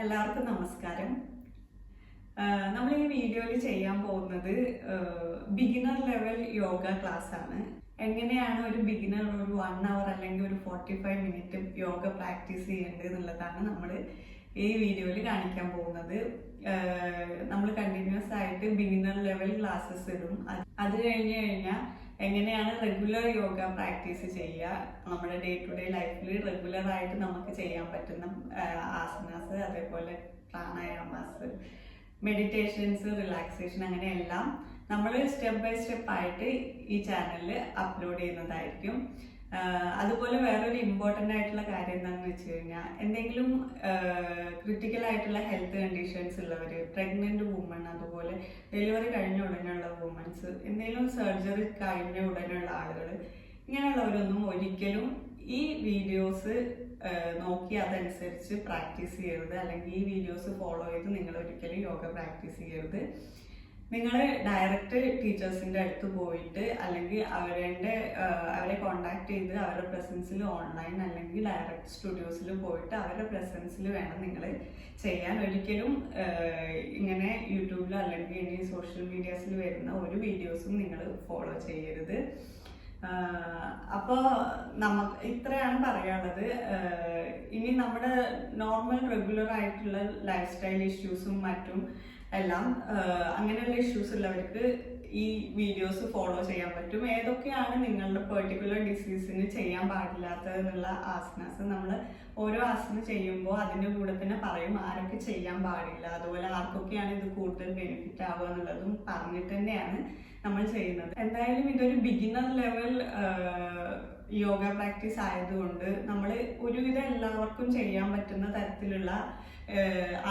എല്ലാവർക്കും നമസ്കാരം. നമ്മൾ ഈ വീഡിയോയിൽ ചെയ്യാൻ പോകുന്നത് ബിഗിനർ ലെവൽ യോഗ ക്ലാസ് ആണ്. എങ്ങനെയാണ് ഒരു ബിഗിനർ ഒരു 1 hour അല്ലെങ്കിൽ ഒരു 45 മിനിറ്റ് യോഗ പ്രാക്ടീസ് ചെയ്യേണ്ടത് എന്നുള്ളതാണ് നമ്മൾ ഈ വീഡിയോയിൽ കാണിക്കാൻ പോകുന്നത്. നമ്മൾ കണ്ടിന്യൂസ് ആയിട്ട് ബിഗിനർ ലെവൽ ക്ലാസ്സസ് ഇടും. അത് കഴിഞ്ഞ് കഴിഞ്ഞാൽ എങ്ങനെയാണ് റെഗുലർ യോഗ പ്രാക്ടീസ് ചെയ്യുക, നമ്മുടെ ഡേ ടു ഡേ ലൈഫിൽ റെഗുലർ ആയിട്ട് നമുക്ക് ചെയ്യാൻ പറ്റുന്ന ആസനാസ്, അതേപോലെ പ്രാണായാമാസ്, മെഡിറ്റേഷൻസ്, റിലാക്സേഷൻ, അങ്ങനെയെല്ലാം നമ്മൾ സ്റ്റെപ്പ് ബൈ സ്റ്റെപ്പ് ആയിട്ട് ഈ ചാനലിൽ അപ്ലോഡ് ചെയ്യുന്നതായിരിക്കും. അതുപോലെ വേറൊരു ഇമ്പോർട്ടൻ്റ് ആയിട്ടുള്ള കാര്യം എന്താണെന്ന് വെച്ച് കഴിഞ്ഞാൽ, എന്തെങ്കിലും ക്രിട്ടിക്കൽ ആയിട്ടുള്ള ഹെൽത്ത് കണ്ടീഷൻസ് ഉള്ളവർ, പ്രഗ്നന്റ് വുമൺ, അതുപോലെ ഡെലിവറി കഴിഞ്ഞ ഉടനെയുള്ള വുമൻസ്, എന്തെങ്കിലും സർജറി കഴിഞ്ഞ ഉടനെയുള്ള ആളുകൾ, ഇങ്ങനെയുള്ളവരൊന്നും ഒരിക്കലും ഈ വീഡിയോസ് നോക്കി അതനുസരിച്ച് പ്രാക്ടീസ് ചെയ്യരുത്. അല്ലെങ്കിൽ ഈ വീഡിയോസ് ഫോളോ ചെയ്ത് നിങ്ങൾ ഒരിക്കലും യോഗ പ്രാക്ടീസ് ചെയ്യരുത്. നിങ്ങൾ ഡയറക്റ്റ് ടീച്ചേഴ്സിൻ്റെ അടുത്ത് പോയിട്ട് അല്ലെങ്കിൽ അവരെ കോണ്ടാക്ട് ചെയ്ത് അവരുടെ പ്രസൻസിൽ ഓൺലൈൻ അല്ലെങ്കിൽ ഡയറക്റ്റ് സ്റ്റുഡിയോസിൽ പോയിട്ട് അവരുടെ പ്രസൻസിൽ വേണം നിങ്ങൾ ചെയ്യാൻ. ഒരിക്കലും ഇങ്ങനെ യൂട്യൂബിലോ അല്ലെങ്കിൽ ഇനി സോഷ്യൽ മീഡിയാസിൽ വരുന്ന ഒരു വീഡിയോസും നിങ്ങൾ ഫോളോ ചെയ്യരുത്. അപ്പോൾ നമുക്ക് ഇത്രയാണ് പറയാനുള്ളത്. ഇനി നമ്മുടെ നോർമൽ റെഗുലർ ആയിട്ടുള്ള ലൈഫ് സ്റ്റൈൽ ഇഷ്യൂസും മറ്റും എല്ലാം അങ്ങനെയുള്ള ഇഷ്യൂസ് ഉള്ളവർക്ക് ഈ വീഡിയോസ് ഫോളോ ചെയ്യാൻ പറ്റും. ഏതൊക്കെയാണ് നിങ്ങളുടെ പെർട്ടിക്കുലർ ഡിസീസിന് ചെയ്യാൻ പാടില്ലാത്തത് എന്നുള്ള ആസനാസ് നമ്മൾ ഓരോ ആസന ചെയ്യുമ്പോൾ അതിൻ്റെ കൂടെ തന്നെ പറയും ആരൊക്കെ ചെയ്യാൻ പാടില്ല, അതുപോലെ ആർക്കൊക്കെയാണ് ഇത് കൂടുതൽ ബെനിഫിറ്റ് ആവുക എന്നുള്ളതും പറഞ്ഞിട്ട് തന്നെയാണ് നമ്മൾ ചെയ്യുന്നത്. എന്തായാലും ഇതൊരു ബിഗിനർ ലെവൽ യോഗ പ്രാക്ടീസ് ആയതുകൊണ്ട് നമ്മൾ ഒരുവിധം എല്ലാവർക്കും ചെയ്യാൻ പറ്റുന്ന തരത്തിലുള്ള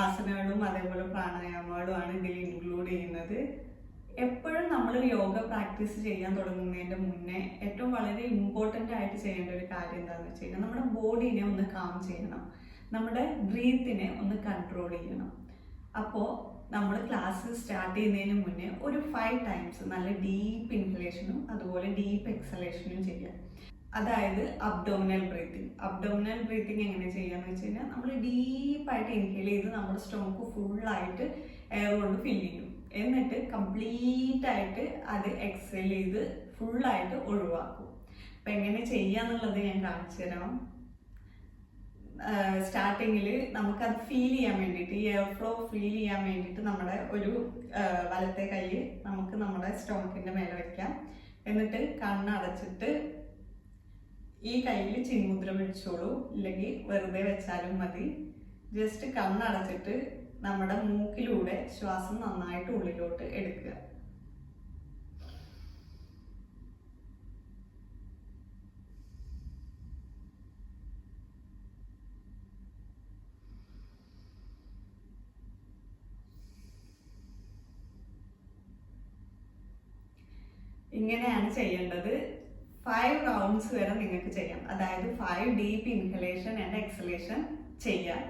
ആസനകളും അതേപോലെ പ്രാണായാമങ്ങളുമാണ് ഇതിൽ ഇൻക്ലൂഡ് ചെയ്യുന്നത്. എപ്പോഴും നമ്മൾ യോഗ പ്രാക്ടീസ് ചെയ്യാൻ തുടങ്ങുന്നതിൻ്റെ മുന്നേ ഏറ്റവും വളരെ ഇമ്പോർട്ടൻ്റ് ആയിട്ട് ചെയ്യേണ്ട ഒരു കാര്യം എന്താണെന്ന് വെച്ച് കഴിഞ്ഞാൽ, നമ്മുടെ ബോഡീനെ ഒന്ന് കാം ചെയ്യണം, നമ്മുടെ ബ്രീത്തിനെ ഒന്ന് കൺട്രോൾ ചെയ്യണം. അപ്പോൾ നമ്മൾ ക്ലാസ് സ്റ്റാർട്ട് ചെയ്യുന്നതിന് മുന്നേ ഒരു 5 times നല്ല ഡീപ്പ് ഇൻഹലേഷനും അതുപോലെ ഡീപ്പ് എക്സലേഷനും ചെയ്യാം. അതായത് അബ്ഡോമിനൽ ബ്രീത്തിങ് എങ്ങനെ ചെയ്യാന്ന് വെച്ച് കഴിഞ്ഞാൽ, നമ്മൾ ഡീപ്പായിട്ട് ഇൻഹേൽ ചെയ്ത് നമ്മുടെ സ്റ്റൊമക്ക് ഫുള്ളായിട്ട് എയർ കൊണ്ട് ഫില്ല് ചെയ്യും. എന്നിട്ട് കംപ്ലീറ്റ് ആയിട്ട് അത് എക്സേൽ ചെയ്ത് ഫുള്ളായിട്ട് ഒഴിവാക്കും. അപ്പം എങ്ങനെ ചെയ്യാന്നുള്ളത് ഞാൻ കാണിച്ചു തരാം. സ്റ്റാർട്ടിങ്ങിൽ നമുക്കത് ഫീൽ ചെയ്യാൻ വേണ്ടിയിട്ട്, ഈ എയർ ഫ്ലോ ഫീൽ ചെയ്യാൻ വേണ്ടിയിട്ട് നമ്മുടെ ഒരു വലത്തെ കൈ നമുക്ക് നമ്മുടെ സ്റ്റൊമക്കിൻ്റെ മേലെ വയ്ക്കാം. എന്നിട്ട് കണ്ണടച്ചിട്ട് ഈ കയ്യിൽ ചിന്മുദ്ര പിടിച്ചോളൂ, ഇല്ലെങ്കിൽ വെറുതെ വെച്ചാലും മതി. ജസ്റ്റ് കണ്ണടച്ചിട്ട് നമ്മുടെ മൂക്കിലൂടെ ശ്വാസം നന്നായിട്ട് ഉള്ളിലോട്ട് എടുക്കുക. ഇങ്ങനെയാണ് ചെയ്യേണ്ടത്. 5 rounds വരെ നിങ്ങൾക്ക് ചെയ്യാം. അതായത് 5 ഡീപ്പ് ഇൻഹലേഷൻ ആൻഡ് എക്സലേഷൻ ചെയ്യാം.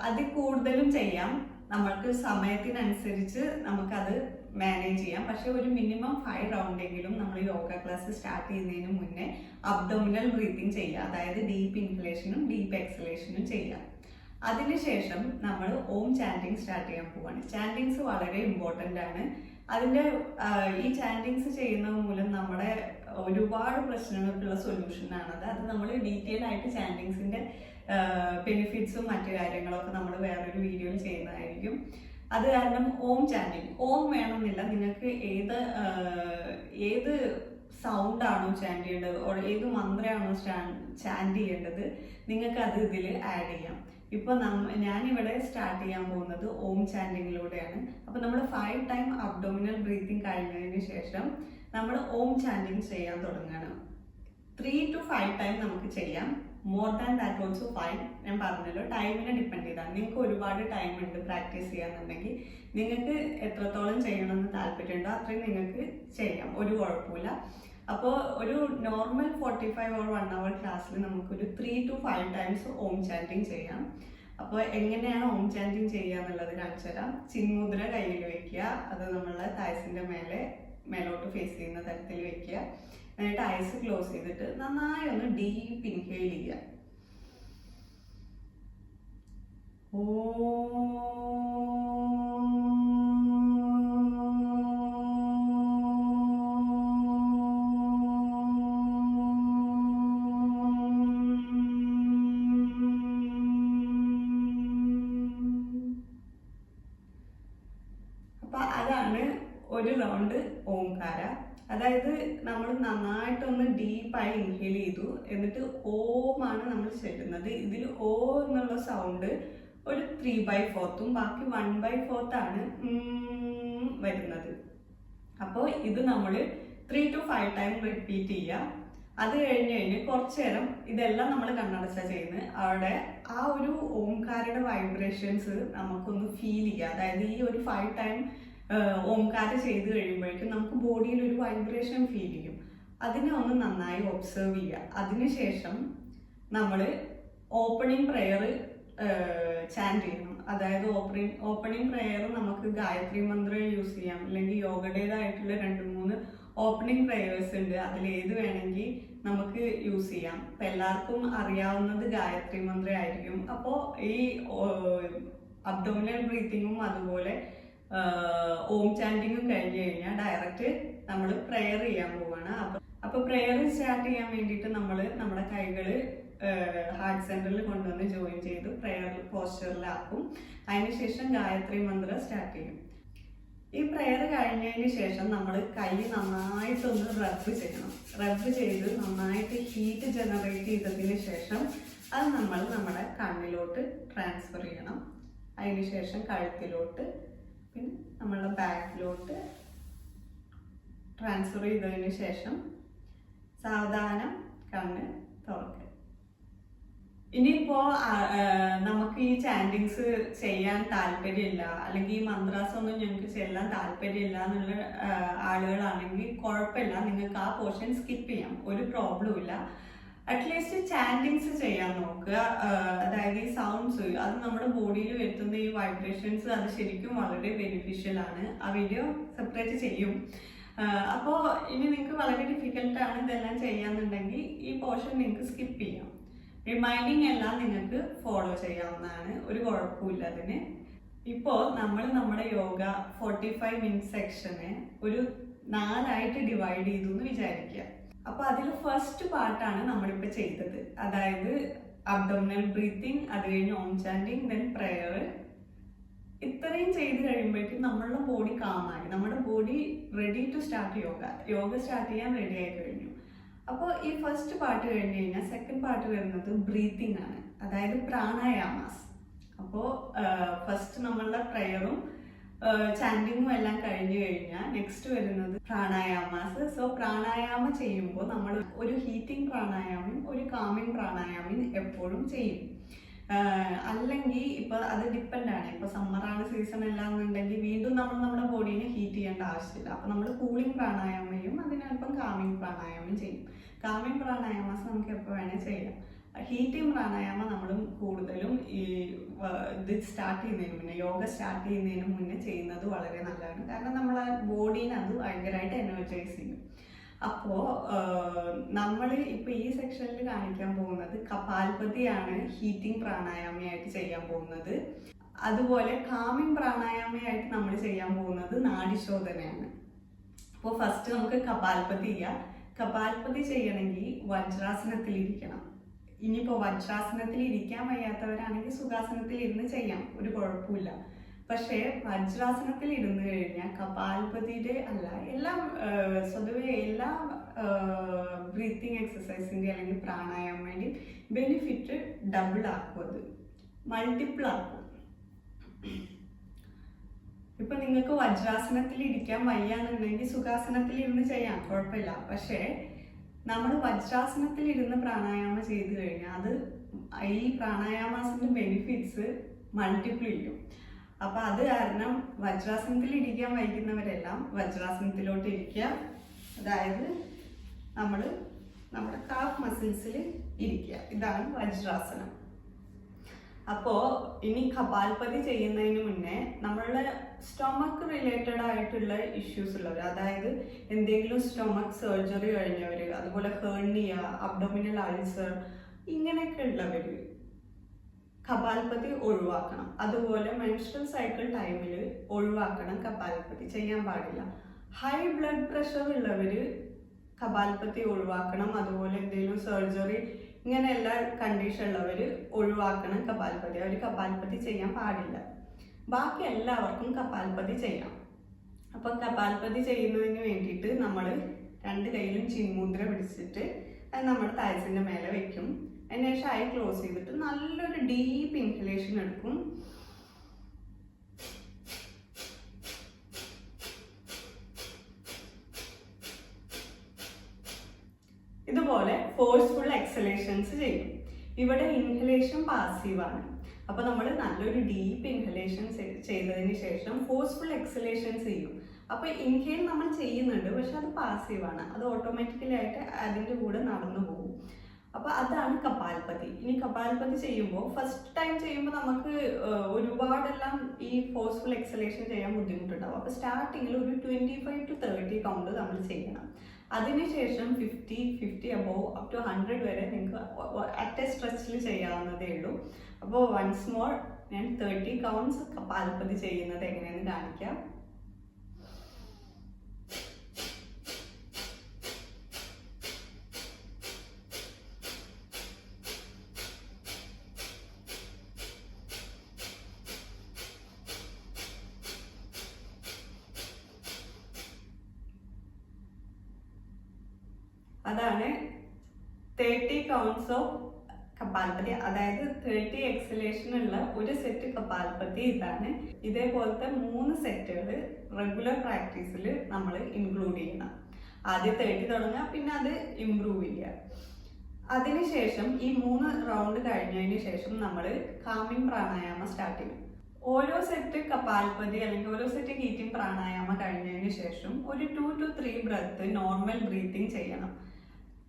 അതിൽ കൂടുതലും ചെയ്യാം, നമ്മൾക്ക് സമയത്തിനനുസരിച്ച് നമുക്കത് മാനേജ് ചെയ്യാം. പക്ഷെ ഒരു മിനിമം 5 round എങ്കിലും നമ്മൾ യോഗ ക്ലാസ് സ്റ്റാർട്ട് ചെയ്യുന്നതിന് മുന്നേ അബ്ഡോമിനൽ ബ്രീത്തിങ് ചെയ്യുക. അതായത് ഡീപ്പ് ഇൻഹലേഷനും ഡീപ്പ് എക്സലേഷനും ചെയ്യാം. അതിനുശേഷം നമ്മൾ ഓം ചാൻറ്റിങ് സ്റ്റാർട്ട് ചെയ്യാൻ പോവാണ്. ചാൻറ്റിങ്സ് വളരെ ഇമ്പോർട്ടൻ്റ് ആണ്. അതിൻ്റെ ഈ ചാൻറ്റിങ്സ് ചെയ്യുന്നത് മൂലം നമ്മുടെ ഒരുപാട് പ്രശ്നങ്ങൾക്കുള്ള സൊല്യൂഷനാണത്. അത് നമ്മൾ ഡീറ്റെയിൽ ആയിട്ട് ചാൻറ്റിങ്സിൻ്റെ ബെനിഫിറ്റ്സും മറ്റു കാര്യങ്ങളൊക്കെ നമ്മൾ വേറൊരു വീഡിയോയിൽ ചെയ്യുന്നതായിരിക്കും. അത് കാരണം ഓം ചാൻറ്റിങ്, ഓം വേണമെന്നില്ല, നിങ്ങൾക്ക് ഏത് സൗണ്ടാണോ ചാൻറ്റ് ചെയ്യേണ്ടത്, ഏത് മന്ത്രമാണോ ചാൻറ്റ് ചെയ്യേണ്ടത്, നിങ്ങൾക്ക് അത് ഇതിൽ ആഡ് ചെയ്യാം. ഇപ്പോൾ ഞാനിവിടെ സ്റ്റാർട്ട് ചെയ്യാൻ പോകുന്നത് ഓം ചാൻറ്റിങ്ങിലൂടെയാണ്. അപ്പോൾ നമ്മൾ 5 times അബ്ഡോമിനൽ ബ്രീത്തിങ് കഴിഞ്ഞതിന് ശേഷം നമ്മൾ ഓം ചാൻറ്റിങ് ചെയ്യാൻ തുടങ്ങുകയാണ്. 3 to 5 times നമുക്ക് ചെയ്യാം. More than that also fine. ഞാൻ പറഞ്ഞല്ലോ, ടൈമിനെ ഡിപ്പെൻഡ് ചെയ്താണ്. നിങ്ങൾക്ക് ഒരുപാട് ടൈം ഉണ്ട് പ്രാക്ടീസ് ചെയ്യാന്നുണ്ടെങ്കിൽ, നിങ്ങൾക്ക് എത്രത്തോളം ചെയ്യണമെന്ന് താല്പര്യമുണ്ടോ അത്രയും നിങ്ങൾക്ക് ചെയ്യാം, ഒരു കുഴപ്പമില്ല. അപ്പോൾ ഒരു നോർമൽ 45 or 1 hour ക്ലാസ്സിൽ നമുക്കൊരു 3 to 5 times ഓം ചാൻറ്റിങ് ചെയ്യാം. അപ്പോൾ എങ്ങനെയാണ് ഓം ചാൻറ്റിങ് ചെയ്യുക എന്നുള്ളത് കാണിച്ചു തരാം. ചിന്മുദ്ര കയ്യിൽ വെക്കുക, അത് നമ്മളുടെ തായ്സിൻ്റെ മേലോട്ട് ഫേസ് ചെയ്യുന്ന തരത്തിൽ വെക്കുക. എന്നിട്ട് ഐസ് ക്ലോസ് ചെയ്തിട്ട് നന്നായി ഒന്ന് ഡീപ്പ് ഇൻഹേൽ ചെയ്യുക. അപ്പൊ അതാണ് ഒരു റൗണ്ട് ഓംകാര. അതായത് നമ്മൾ നന്നായിട്ടൊന്ന് ഡീപ്പായി ഇൻഹേൽ ചെയ്തു, എന്നിട്ട് ഓമാണ് നമ്മൾ ചെല്ലുന്നത്. ഇതിൽ ഓ എന്നുള്ള സൗണ്ട് ഒരു 3/4 ബാക്കി 1/4 ആണ് വരുന്നത്. അപ്പോൾ ഇത് നമ്മൾ 3 to 5 ടൈം റിപ്പീറ്റ് ചെയ്യുക. അത് കഴിഞ്ഞ് കുറച്ചു നേരം ഇതെല്ലാം നമ്മൾ കണ്ണടച്ചാ ചെയ്യുന്നത്. അവിടെ ആ ഒരു ഓംകാരയുടെ വൈബ്രേഷൻസ് നമുക്കൊന്ന് ഫീൽ ചെയ്യുക. അതായത് ഈ ഒരു 5 ടൈം ഓംകാര ചെയ്ത് കഴിയുമ്പോഴേക്കും നമുക്ക് ബോഡിയിൽ ഒരു വൈബ്രേഷൻ ഫീൽ ചെയ്യും. അതിനെ ഒന്ന് നന്നായി ഒബ്സർവ് ചെയ്യുക. അതിനുശേഷം നമ്മൾ ഓപ്പണിംഗ് പ്രെയർ ചാൻറ്റ് ചെയ്യണം. അതായത് ഓപ്പണിംഗ് പ്രെയർ നമുക്ക് ഗായത്രി മന്ത്രം യൂസ് ചെയ്യാം, അല്ലെങ്കിൽ യോഗയുടേതായിട്ടുള്ള 2-3 ഓപ്പണിംഗ് പ്രേയേഴ്സ് ഉണ്ട്. അതിലേത് വേണമെങ്കിൽ നമുക്ക് യൂസ് ചെയ്യാം. ഇപ്പം എല്ലാവർക്കും അറിയാവുന്നത് ഗായത്രി മന്ത്രം ആയിരിക്കും. അപ്പോൾ ഈ അബ്ഡോമിനൽ ബ്രീത്തിങ്ങും അതുപോലെ ഓം ചാൻറ്റിങ്ങും കഴിഞ്ഞ് കഴിഞ്ഞാൽ ഡയറക്റ്റ് നമ്മൾ പ്രെയർ ചെയ്യാൻ പോവാണ്. അപ്പോൾ പ്രെയർ സ്റ്റാർട്ട് ചെയ്യാൻ വേണ്ടിയിട്ട് നമ്മൾ നമ്മുടെ കൈകൾ ഹാർട്ട് സെന്ററിൽ കൊണ്ടുവന്ന് ജോയിൻ ചെയ്ത് പ്രെയർ പോസ്ചറിലാക്കും. അതിനുശേഷം ഗായത്രി മന്ത്രം സ്റ്റാർട്ട് ചെയ്യും. ഈ പ്രെയർ കഴിഞ്ഞതിന് ശേഷം നമ്മൾ കൈ നന്നായിട്ടൊന്ന് റബ്ബ് ചെയ്യണം. റബ്ബ് ചെയ്ത് നന്നായിട്ട് ഹീറ്റ് ജനറേറ്റ് ചെയ്തതിന് ശേഷം അത് നമ്മൾ നമ്മുടെ കണ്ണിലോട്ട് ട്രാൻസ്ഫർ ചെയ്യണം. അതിനുശേഷം കഴുത്തിലോട്ട്, പിന്നെ നമ്മളുടെ ബാക്കിലോട്ട് ട്രാൻസ്ഫർ ചെയ്തതിന് ശേഷം സാവധാനം കണ്ണ് തുറക്കുക. ഇനിയിപ്പോ നമുക്ക് ഈ ചാൻറ്റിങ്സ് ചെയ്യാൻ താല്പര്യമില്ല, അല്ലെങ്കിൽ ഈ മന്ത്രാസ് ഒന്നും ഞങ്ങൾക്ക് ചെല്ലാൻ താല്പര്യമില്ല എന്നുള്ള ആളുകളാണെങ്കിൽ കുഴപ്പമില്ല, നിങ്ങൾക്ക് ആ പോർഷൻ സ്കിപ്പ് ചെയ്യാം, ഒരു പ്രോബ്ലം ഇല്ല. അറ്റ്ലീസ്റ്റ് ചാൻറ്റിങ്സ് ചെയ്യാൻ നോക്കുക. അതായത് ഈ സൗണ്ട്സ് അത് നമ്മുടെ ബോഡിയിൽ വരുത്തുന്ന ഈ വൈബ്രേഷൻസ് അത് ശരിക്കും വളരെ ബെനിഫിഷ്യൽ ആണ്. ആ വീഡിയോ സെപ്പറേറ്റ് ചെയ്യും. അപ്പോൾ ഇനി നിങ്ങൾക്ക് വളരെ ഡിഫിക്കൽട്ടാണ് ഇതെല്ലാം ചെയ്യാന്നുണ്ടെങ്കിൽ ഈ പോർഷൻ നിങ്ങൾക്ക് സ്കിപ്പ് ചെയ്യാം. റിമൈൻഡിങ് എല്ലാം നിങ്ങൾക്ക് ഫോളോ ചെയ്യാവുന്നതാണ്, ഒരു കുഴപ്പമില്ല അതിന്. ഇപ്പോൾ നമ്മൾ നമ്മുടെ യോഗ 45 മിനിറ്റ് സെക്ഷനെ ഒരു 4 ഡിവൈഡ് ചെയ്തു എന്ന് വിചാരിക്കുക. അപ്പോൾ അതിൽ ഫസ്റ്റ് പാർട്ടാണ് നമ്മളിപ്പോൾ ചെയ്തത്. അതായത് അബ്ഡോമിനൽ ബ്രീത്തിങ്, അത് കഴിഞ്ഞ് ഓം ചാൻറ്റിങ്, ദെൻ പ്രെയർ. ഇത്രയും ചെയ്ത് കഴിയുമ്പോഴേക്കും നമ്മളുടെ ബോഡി കാമായി, നമ്മുടെ body ready to start yoga start ചെയ്യാൻ റെഡി ആയി കഴിഞ്ഞു. അപ്പോൾ ഈ ഫസ്റ്റ് പാർട്ട് കഴിഞ്ഞ് കഴിഞ്ഞാൽ സെക്കൻഡ് പാർട്ട് വരുന്നത് ബ്രീത്തിങ് ആണ്, അതായത് പ്രാണായാമാസ്. അപ്പോൾ ഫസ്റ്റ് നമ്മളുടെ പ്രെയറും ചാൻറ്റിങ്ങും എല്ലാം കഴിഞ്ഞു കഴിഞ്ഞാൽ നെക്സ്റ്റ് വരുന്നത് പ്രാണായാമാസ്. സോ പ്രാണായാമ ചെയ്യുമ്പോൾ നമ്മൾ ഒരു ഹീറ്റിംഗ് പ്രാണായാമം, ഒരു കാമിങ് പ്രാണായാമം എപ്പോഴും ചെയ്യും. അല്ലെങ്കിൽ ഇപ്പോൾ അത് ഡിപ്പെൻഡാണ്. ഇപ്പോൾ സമ്മറാണ് സീസൺ എല്ലാം എന്നുണ്ടെങ്കിൽ വീണ്ടും നമ്മൾ നമ്മുടെ ബോഡീനെ ഹീറ്റ് ചെയ്യേണ്ട ആവശ്യമില്ല. അപ്പോൾ നമ്മൾ കൂളിംഗ് പ്രാണായാമയും അതിനൊപ്പം കാമിംഗ് പ്രാണായാമം ചെയ്യും. കാമിംഗ് പ്രാണായാമാസ് നമുക്ക് എപ്പോൾ വേണേൽ ചെയ്യാം. ഹീറ്റിംഗ് പ്രാണായാമം നമ്മൾ കൂടുതലും ഈ ഇത് സ്റ്റാർട്ട് ചെയ്യുന്നതിന് മുന്നേ, യോഗ സ്റ്റാർട്ട് ചെയ്യുന്നതിന് മുന്നേ ചെയ്യുന്നത് വളരെ നല്ലതാണ്. കാരണം നമ്മളെ ബോഡീനെ അത് ഭയങ്കരമായിട്ട് എനർജൈസ് ചെയ്യും. അപ്പോൾ നമ്മൾ ഇപ്പോൾ ഈ സെക്ഷനിൽ കാണിക്കാൻ പോകുന്നത് കപാൽപതിയാണ് ഹീറ്റിംഗ് പ്രാണായാമയായിട്ട് ചെയ്യാൻ പോകുന്നത്. അതുപോലെ കാമിംഗ് പ്രാണായാമയായിട്ട് നമ്മൾ ചെയ്യാൻ പോകുന്നത് നാഡിശോധനയാണ്. അപ്പോൾ ഫസ്റ്റ് നമുക്ക് കപാൽപതി ചെയ്യാം. കപാൽപതി ചെയ്യണമെങ്കിൽ വജ്രാസനത്തിൽ ഇരിക്കണം. ഇനിയിപ്പോൾ വജ്രാസനത്തിൽ ഇരിക്കാൻ വയ്യാത്തവരാണെങ്കിൽ സുഖാസനത്തിൽ ഇരുന്ന് ചെയ്യാം, ഒരു കുഴപ്പമില്ല. പക്ഷേ വജ്രാസനത്തിൽ ഇരുന്ന് കഴിഞ്ഞാൽ കപാൽപതിയുടെ അല്ല, സ്വതവേ എല്ലാ ബ്രീത്തിങ് എക്സസൈസിൻ്റെ അല്ലെങ്കിൽ പ്രാണായാമേൻ്റെ ബെനിഫിറ്റ് ഡബിൾ ആക്കും, അത് മൾട്ടിപ്പിൾ ആക്കും. ഇപ്പൊ നിങ്ങൾക്ക് വജ്രാസനത്തിൽ ഇരിക്കാൻ വയ്യാന്നുണ്ടെങ്കിൽ സുഖാസനത്തിൽ ഇരുന്ന് ചെയ്യാം, കുഴപ്പമില്ല. പക്ഷേ നമ്മൾ വജ്രാസനത്തിൽ ഇരുന്ന് പ്രാണായാമം ചെയ്തു കഴിഞ്ഞാൽ അത് ഈ പ്രാണായാമത്തിന്റെ ബെനിഫിറ്റ്സ് മൾട്ടിപ്പിൾ ചെയ്യും. അപ്പൊ അത് കാരണം വജ്രാസനത്തിൽ ഇരിക്കാൻ വൈകുന്നവരെല്ലാം വജ്രാസനത്തിലോട്ട് ഇരിക്കുക. അതായത് നമ്മൾ നമ്മുടെ കാഫ് മസിൽസിൽ ഇരിക്കുക. ഇതാണ് വജ്രാസനം. അപ്പോൾ ഇനി കപാൽപതി ചെയ്യുന്നതിന് മുന്നേ നമ്മളുടെ സ്റ്റൊമക്ക് റിലേറ്റഡ് ആയിട്ടുള്ള ഇഷ്യൂസ് ഉള്ളവർ, അതായത് എന്തെങ്കിലും സ്റ്റൊമക്ക് സർജറി കഴിഞ്ഞവർ, അതുപോലെ ഹെർണിയ, അബ്ഡോമിനൽ അൾസർ, ഇങ്ങനെയൊക്കെ ഉള്ളവർ കപാൽപതി ഒഴിവാക്കണം. അതുപോലെ മെൻസ്ട്രൽ സൈക്കിൾ ടൈമിൽ ഒഴിവാക്കണം കപാൽപതി, ചെയ്യാൻ പാടില്ല. ഹൈ ബ്ലഡ് പ്രഷർ ഉള്ളവർ കപാൽപതി ഒഴിവാക്കണം. അതുപോലെ എന്തെങ്കിലും സർജറി ഇങ്ങനെയുള്ള കണ്ടീഷൻ ഉള്ളവർ ഒഴിവാക്കണം കപാൽപതി, അവർ കപാൽപതി ചെയ്യാൻ പാടില്ല. ബാക്കി എല്ലാവർക്കും കപാൽപതി ചെയ്യാം. അപ്പം കപാൽപതി ചെയ്യുന്നതിന് വേണ്ടിയിട്ട് നമ്മൾ 2 കൈയിലും ചിന്മുദ്ര പിടിച്ചിട്ട് അത് നമ്മുടെ താഴ്സിൻ്റെ മേലെ വെക്കും. അതിനുശേഷം ഐ ക്ലോസ് ചെയ്തിട്ട് നല്ലൊരു ഡീപ്പ് ഇൻഹലേഷൻ എടുക്കും. ഇതുപോലെ ഫോഴ്സ്ഫുൾ എക്സലേഷൻസ് ചെയ്യും. ഇവിടെ ഇൻഹലേഷൻ പാസീവാണ്. അപ്പോൾ നമ്മൾ നല്ലൊരു ഡീപ്പ് ഇൻഹലേഷൻ ചെയ്തതിന് ശേഷം ഫോഴ്സ്ഫുൾ എക്സലേഷൻസ് ചെയ്യും. അപ്പോൾ ഇൻഹേൽ നമ്മൾ ചെയ്യുന്നുണ്ട്, പക്ഷെ അത് പാസീവാണ്, അത് ഓട്ടോമാറ്റിക്കലി ആയിട്ട് അതിൻ്റെ കൂടെ നടന്നു പോകും. അപ്പോൾ അതാണ് കപാൽപതി. ഇനി കപാൽപതി ചെയ്യുമ്പോൾ ഫസ്റ്റ് ടൈം ചെയ്യുമ്പോൾ നമുക്ക് ഒരുപാടെല്ലാം ഈ ഫോഴ്സ്ഫുൾ എക്സലേഷൻ ചെയ്യാൻ ബുദ്ധിമുട്ടുണ്ടാവും. അപ്പോൾ സ്റ്റാർട്ടിങ്ങിൽ ഒരു 25 to 30 കൗണ്ട് നമ്മൾ ചെയ്യണം. അതിനുശേഷം 50 അബോവ് അപ് ടു 100 വരെ നിങ്ങൾക്ക് അറ്റ് എ സ്ട്രെച്ചിൽ ചെയ്യാവുന്നതേ ഉള്ളൂ. അപ്പോൾ വൺസ് മോർ ഞാൻ 30 കൗണ്ട്സ് കപാൽപതി ചെയ്യുന്നത് എങ്ങനെയെന്ന് കാണിക്കാം. അതാണ് 30 കൗണ്ട്സ് ഓഫ് കപാൽപതി, അതായത് 30 എക്സലേഷൻ ഉള്ള ഒരു സെറ്റ് കപാൽപതി ഇതാണ്. ഇതേപോലത്തെ 3 സെറ്റുകൾ റെഗുലർ പ്രാക്ടീസിൽ നമ്മൾ ഇൻക്ലൂഡ് ചെയ്യണം. ആദ്യം 30 തുടങ്ങുക, പിന്നെ അത് ഇംപ്രൂവ് ചെയ്യുക. അതിനുശേഷം ഈ 3 റൗണ്ട് കഴിഞ്ഞതിന് ശേഷം നമ്മൾ കാമിംഗ് പ്രാണായാമ സ്റ്റാർട്ട് ചെയ്യും. ഓരോ സെറ്റ് കപാൽപതി അല്ലെങ്കിൽ ഓരോ സെറ്റ് ഹീറ്റിംഗ് പ്രാണായാമ കഴിഞ്ഞതിന് ശേഷം ഒരു 2 to 3 ബ്രെത്ത് നോർമൽ ബ്രീത്തിങ് ചെയ്യണം.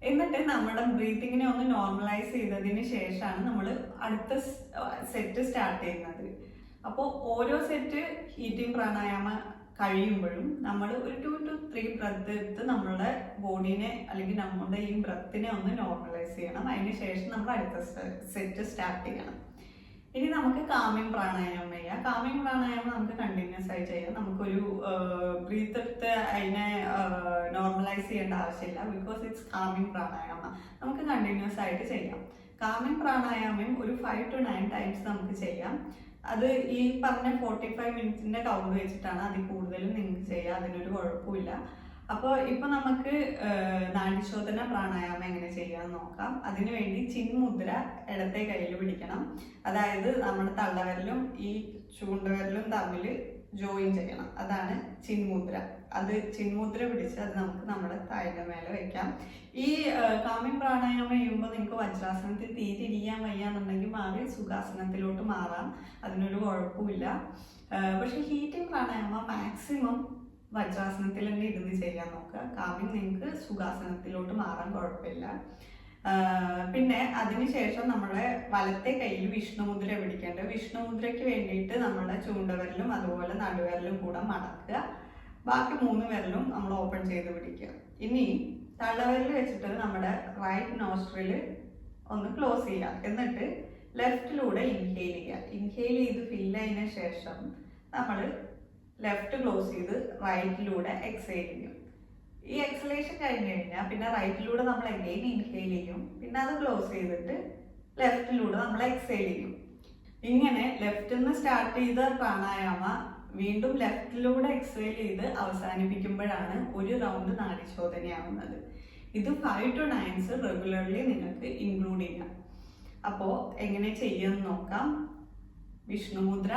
എന്നിട്ട് നമ്മുടെ ബ്രീത്തിങ്ങിനെ ഒന്ന് നോർമലൈസ് ചെയ്തതിന് ശേഷമാണ് നമ്മൾ അടുത്ത സെറ്റ് സ്റ്റാർട്ട് ചെയ്യുന്നത്. അപ്പോൾ ഓരോ സെറ്റ് ഹീറ്റിംഗ് പ്രാണായാമ കഴിയുമ്പോഴും നമ്മൾ ഒരു 2 to 3 ബ്രെത്ത് എടുത്ത് നമ്മളുടെ ബോഡീനെ അല്ലെങ്കിൽ നമ്മുടെ ഈ ബ്രെത്തിനെ ഒന്ന് നോർമലൈസ് ചെയ്യണം. അതിന് ശേഷം നമ്മൾ അടുത്ത സെറ്റ് സ്റ്റാർട്ട് ചെയ്യണം. ഇനി നമുക്ക് കാമിംഗ് പ്രാണായാമം ചെയ്യാം. കാമിംഗ് പ്രാണായാമം നമുക്ക് കണ്ടിന്യൂസ് ആയി ചെയ്യാം. നമുക്കൊരു ബ്രീത്ത് എടുത്ത് അതിനെ നോർമലൈസ് ചെയ്യേണ്ട ആവശ്യമില്ല. Because it's calming pranayama. നമുക്ക് കണ്ടിന്യൂസ് ആയിട്ട് ചെയ്യാം. കാമിംഗ് പ്രാണായാമം ഒരു 5 to 9 ടൈംസ് നമുക്ക് ചെയ്യാം. അത് ഈ പറഞ്ഞ 45 മിനിറ്റിന്റെ കൗണ്ട് വെച്ചിട്ടാണ്. അതിൽ കൂടുതലും നിങ്ങൾക്ക് ചെയ്യാം, അതിനൊരു കുഴപ്പമില്ല. അപ്പോൾ ഇപ്പൊ നമുക്ക് നാഡിശോധന പ്രാണായാമം എങ്ങനെ ചെയ്യാന്ന് നോക്കാം. അതിനുവേണ്ടി ചിന്മുദ്ര ഇടത്തെ കയ്യിൽ പിടിക്കണം. അതായത് നമ്മുടെ തള്ളവിരലും ഈ ചൂണ്ടുവിരലും തമ്മിൽ ജോയിൻ ചെയ്യണം. അതാണ് ചിന്മുദ്ര. അത് ചിന്മുദ്ര പിടിച്ച് അത് നമുക്ക് നമ്മുടെ താഴിന്റെ മേലെ വെക്കാം. ഈ കാമിംഗ് പ്രാണായാമം ചെയ്യുമ്പോൾ നിങ്ങൾക്ക് വജ്രാസനത്തിൽ തീരെ ഇരിക്കാൻ വയ്യാന്നുണ്ടെങ്കിൽ മാറി സുഖാസനത്തിലോട്ട് മാറാം, അതിനൊരു കുഴപ്പമില്ല. പക്ഷെ ഹീറ്റിംഗ് പ്രാണായാമം മാക്സിമം വജ്രാസനത്തിൽ തന്നെ ഇരുന്ന് ചെയ്യാൻ നോക്കുക. കാമിംഗ് നിങ്ങൾക്ക് സുഖാസനത്തിലോട്ട് മാറാൻ കുഴപ്പമില്ല. പിന്നെ അതിനുശേഷം നമ്മളെ വലത്തെ കയ്യിൽ വിഷ്ണുമുദ്ര പിടിക്കേണ്ടത്. വിഷ്ണുമുദ്രയ്ക്ക് വേണ്ടിയിട്ട് നമ്മുടെ ചൂണ്ടവിരലും അതുപോലെ നടുവിരലും കൂടെ മടക്കുക. ബാക്കി 3 വിരലും നമ്മൾ ഓപ്പൺ ചെയ്ത് പിടിക്കുക. ഇനി തള്ളവിരൽ വെച്ചിട്ട് നമ്മുടെ റൈറ്റ് നോസ്ട്രിൽ ഒന്ന് ക്ലോസ് ചെയ്യുക. എന്നിട്ട് ലെഫ്റ്റിലൂടെ ഇൻഹെയിൽ ചെയ്യുക. ഇൻഹെയിൽ ചെയ്ത് ഫില്ലതിന് ശേഷം നമ്മൾ ലെഫ്റ്റ് ക്ലോസ് ചെയ്ത് റൈറ്റിലൂടെ എക്സെയിൽ ചെയ്യും. ഈ എക്സലേഷൻ കഴിഞ്ഞ് കഴിഞ്ഞാൽ പിന്നെ റൈറ്റിലൂടെ നമ്മൾ എഗെയിൻ ഇൻഹെയിൽ ചെയ്യും. പിന്നെ അത് ക്ലോസ് ചെയ്തിട്ട് ലെഫ്റ്റിലൂടെ നമ്മൾ എക്സെയിൽ ചെയ്യും. ഇങ്ങനെ ലെഫ്റ്റിൽ നിന്ന് സ്റ്റാർട്ട് ചെയ്ത പ്രാണായാമ വീണ്ടും ലെഫ്റ്റിലൂടെ എക്സെയിൽ ചെയ്ത് അവസാനിപ്പിക്കുമ്പോഴാണ് ഒരു റൗണ്ട് നാഡിശോധനയാവുന്നത്. ഇത് 5 to 9 റെഗുലർലി നിങ്ങൾക്ക് ഇൻക്ലൂഡ് ചെയ്യാം. അപ്പോൾ എങ്ങനെ ചെയ്യുമെന്ന് നോക്കാം. വിഷ്ണുമുദ്ര,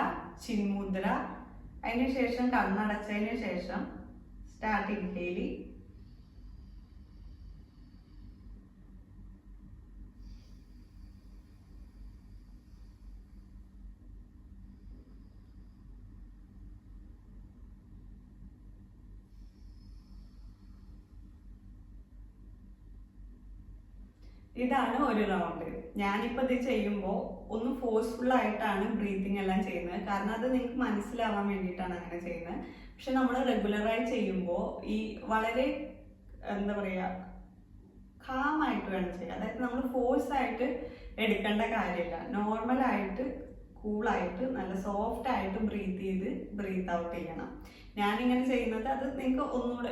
ചിന്മുദ്ര, അതിന് ശേഷം കണ്ണടച്ചതിന് ശേഷം സ്റ്റാർട്ട് ഇൻഹെയിൽ. ഇതാണ് ഒരു റൗണ്ട്. ഞാനിപ്പോൾ ഇത് ചെയ്യുമ്പോൾ ഒന്ന് ഫോഴ്സ്ഫുൾ ആയിട്ടാണ് ബ്രീത്തിങ് എല്ലാം ചെയ്യുന്നത്. കാരണം അത് നിങ്ങൾക്ക് മനസ്സിലാവാൻ വേണ്ടിയിട്ടാണ് അങ്ങനെ ചെയ്യുന്നത്. പക്ഷെ നമ്മൾ റെഗുലറായി ചെയ്യുമ്പോൾ ഈ വളരെ എന്താ പറയുക കാമായിട്ട് വേണം ചെയ്യുക. അതായത് നമ്മൾ ഫോഴ്സ് ആയിട്ട് എടുക്കേണ്ട കാര്യമില്ല. നോർമലായിട്ട് കൂളായിട്ട് നല്ല സോഫ്റ്റ് ആയിട്ട് ബ്രീത്ത് ഔട്ട് ചെയ്യണം. ഞാനിങ്ങനെ ചെയ്യുന്നത് അത് നിങ്ങൾക്ക് ഒന്നുകൂടെ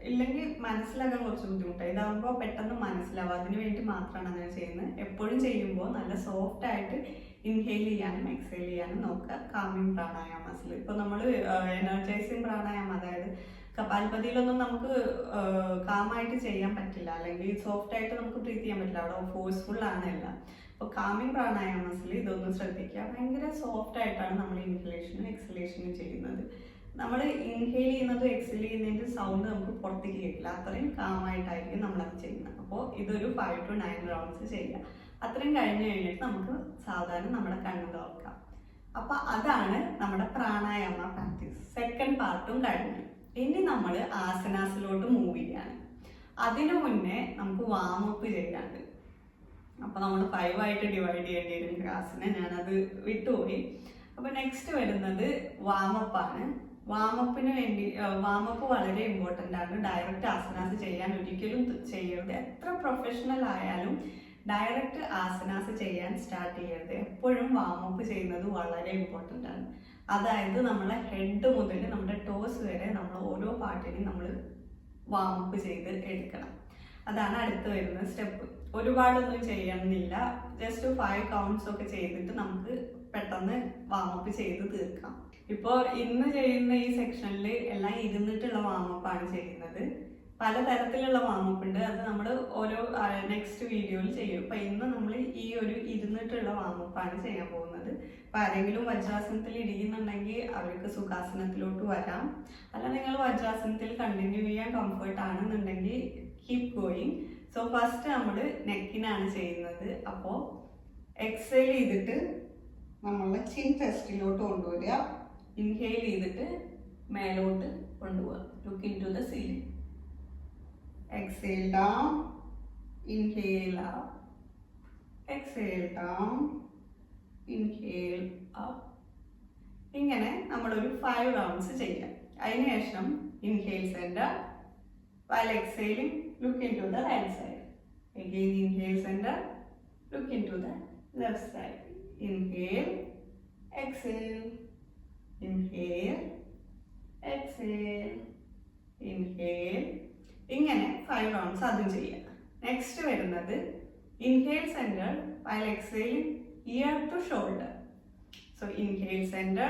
ഇല്ലെങ്കിൽ മനസ്സിലാക്കാൻ കുറച്ച് ബുദ്ധിമുട്ടാണ്. ഇതാകുമ്പോൾ പെട്ടെന്ന് മനസ്സിലാവും. അതിന് വേണ്ടി മാത്രമാണ് അങ്ങനെ ചെയ്യുന്നത്. എപ്പോഴും ചെയ്യുമ്പോൾ നല്ല സോഫ്റ്റ് ആയിട്ട് ഇൻഹെയിൽ ചെയ്യാനും എക്സെയിൽ ചെയ്യാനും നോക്കുക. കാമിങ് പ്രാണായാമസിൽ ഇപ്പോൾ നമ്മൾ എനർജൈസിങ് പ്രാണായാമം, അതായത് കപാൽപതിയിലൊന്നും നമുക്ക് കാമായിട്ട് ചെയ്യാൻ പറ്റില്ല, അല്ലെങ്കിൽ സോഫ്റ്റ് ആയിട്ട് നമുക്ക് ബ്രീത്ത് ചെയ്യാൻ പറ്റില്ല. അവിടെ ഫോഴ്സ്ഫുൾ ആണല്ല. അപ്പോൾ കാമിങ് പ്രാണായാമസിൽ ഇതൊന്നും ശ്രദ്ധിക്കുക. ഭയങ്കര സോഫ്റ്റ് ആയിട്ടാണ് നമ്മൾ ഇൻഹലേഷനും എക്സലേഷനും ചെയ്യുന്നത്. നമ്മൾ ഇൻഹെയിൽ ചെയ്യുന്നതും എക്സെൽ ചെയ്യുന്നതിൻ്റെ സൗണ്ട് നമുക്ക് പുറത്തേക്ക് കേൾക്കില്ല. അത്രയും കാമായിട്ടായിരിക്കും നമ്മളത് ചെയ്യുന്നത്. അപ്പോൾ ഇതൊരു 5 to 9 റൗണ്ട്സ് ചെയ്യുക. അത്രയും കഴിഞ്ഞിട്ട് നമുക്ക് സാധാരണ നമ്മുടെ കണ്ണ് തുറക്കാം. അപ്പോൾ അതാണ് നമ്മുടെ പ്രാണായാമ പ്രാക്ടീസ്. സെക്കൻഡ് പാർട്ടും കഴിഞ്ഞു. ഇനി നമ്മൾ ആസനാസിലോട്ട് മൂവ് ചെയ്യാണ്. അതിനു മുന്നേ നമുക്ക് വാമപ്പ് ചെയ്യാണ്ട്. അപ്പോൾ നമ്മൾ 5 ആയിട്ട് ഡിവൈഡ് ചെയ്യേണ്ടി വരും ക്ലാസ്സിനെ. ഞാനത് വിട്ടുപോയി. അപ്പോൾ നെക്സ്റ്റ് വരുന്നത് വാമപ്പാണ്. വാമപ്പിന് വേണ്ടി വാമപ്പ് വളരെ ഇമ്പോർട്ടൻ്റ് ആണ്. ഡയറക്റ്റ് ആസനാസ് ചെയ്യാൻ ഒരിക്കലും ചെയ്യരുത്. എത്ര പ്രൊഫഷണൽ ആയാലും ഡയറക്റ്റ് ആസനാസ് ചെയ്യാൻ സ്റ്റാർട്ട് ചെയ്യരുത്. എപ്പോഴും വാമപ്പ് ചെയ്യുന്നത് വളരെ ഇമ്പോർട്ടൻ്റ് ആണ്. അതായത് നമ്മളെ ഹെഡ് മുതൽ നമ്മുടെ ടോസ് വരെ നമ്മൾ ഓരോ പാർട്ടിനെയും നമ്മൾ വാമപ്പ് ചെയ്ത് എടുക്കണം. അതാണ് അടുത്ത് വരുന്ന സ്റ്റെപ്പ്. ഒരുപാടൊന്നും ചെയ്യണമെന്നില്ല. ജസ്റ്റ് 5 കൗണ്ട്സ് ഒക്കെ ചെയ്തിട്ട് നമുക്ക് പെട്ടെന്ന് വാമപ്പ് ചെയ്ത് തീർക്കാം. ഇപ്പോൾ ഇന്ന് ചെയ്യുന്ന ഈ സെക്ഷനിൽ എല്ലാം ഇരുന്നിട്ടുള്ള വാമപ്പാണ് ചെയ്യുന്നത്. പലതരത്തിലുള്ള വാമപ്പ് ഉണ്ട്. അത് നമ്മൾ ഓരോ നെക്സ്റ്റ് വീഡിയോയിൽ ചെയ്യും. അപ്പം ഇന്ന് നമ്മൾ ഈ ഒരു ഇരുന്നിട്ടുള്ള വാമപ്പാണ് ചെയ്യാൻ പോകുന്നത്. അപ്പം ആരെങ്കിലും വജ്രാസനത്തിൽ ഇരിക്കുന്നുണ്ടെങ്കിൽ അവർക്ക് സുഖാസനത്തിലോട്ട് വരാം. അല്ല നിങ്ങൾ വജ്രാസനത്തിൽ കണ്ടിന്യൂ ചെയ്യാൻ കംഫർട്ട് ആണെന്നുണ്ടെങ്കിൽ കീപ് ഗോയിങ്. സോ ഫസ്റ്റ് നമ്മൾ നെക്കിനാണ് ചെയ്യുന്നത്. അപ്പോൾ എക്സെയിൽ ചെയ്തിട്ട് നമ്മളെ ചിൻ ചെസ്റ്റിലോട്ട് കൊണ്ടുവരിക. ഇൻഹെയിൽ ചെയ്തിട്ട് മേലോട്ട് കൊണ്ടുപോവുക. Look into the ceiling. Exhale down, inhale up, exhale down, inhale up. ഇങ്ങനെ നമ്മളൊരു 5 റൗണ്ട്സ് ചെയ്യാം. അതിനുശേഷം inhale centre, while exhaling look into the right side. Again inhale center, look into the left side. Inhale, exhale, inhale, exhale, inhale. ഇങ്ങനെ 5 rounds അതും ചെയ്യാം. Next വരുന്നത് inhale centre while exhaling ear to shoulder. So inhale center,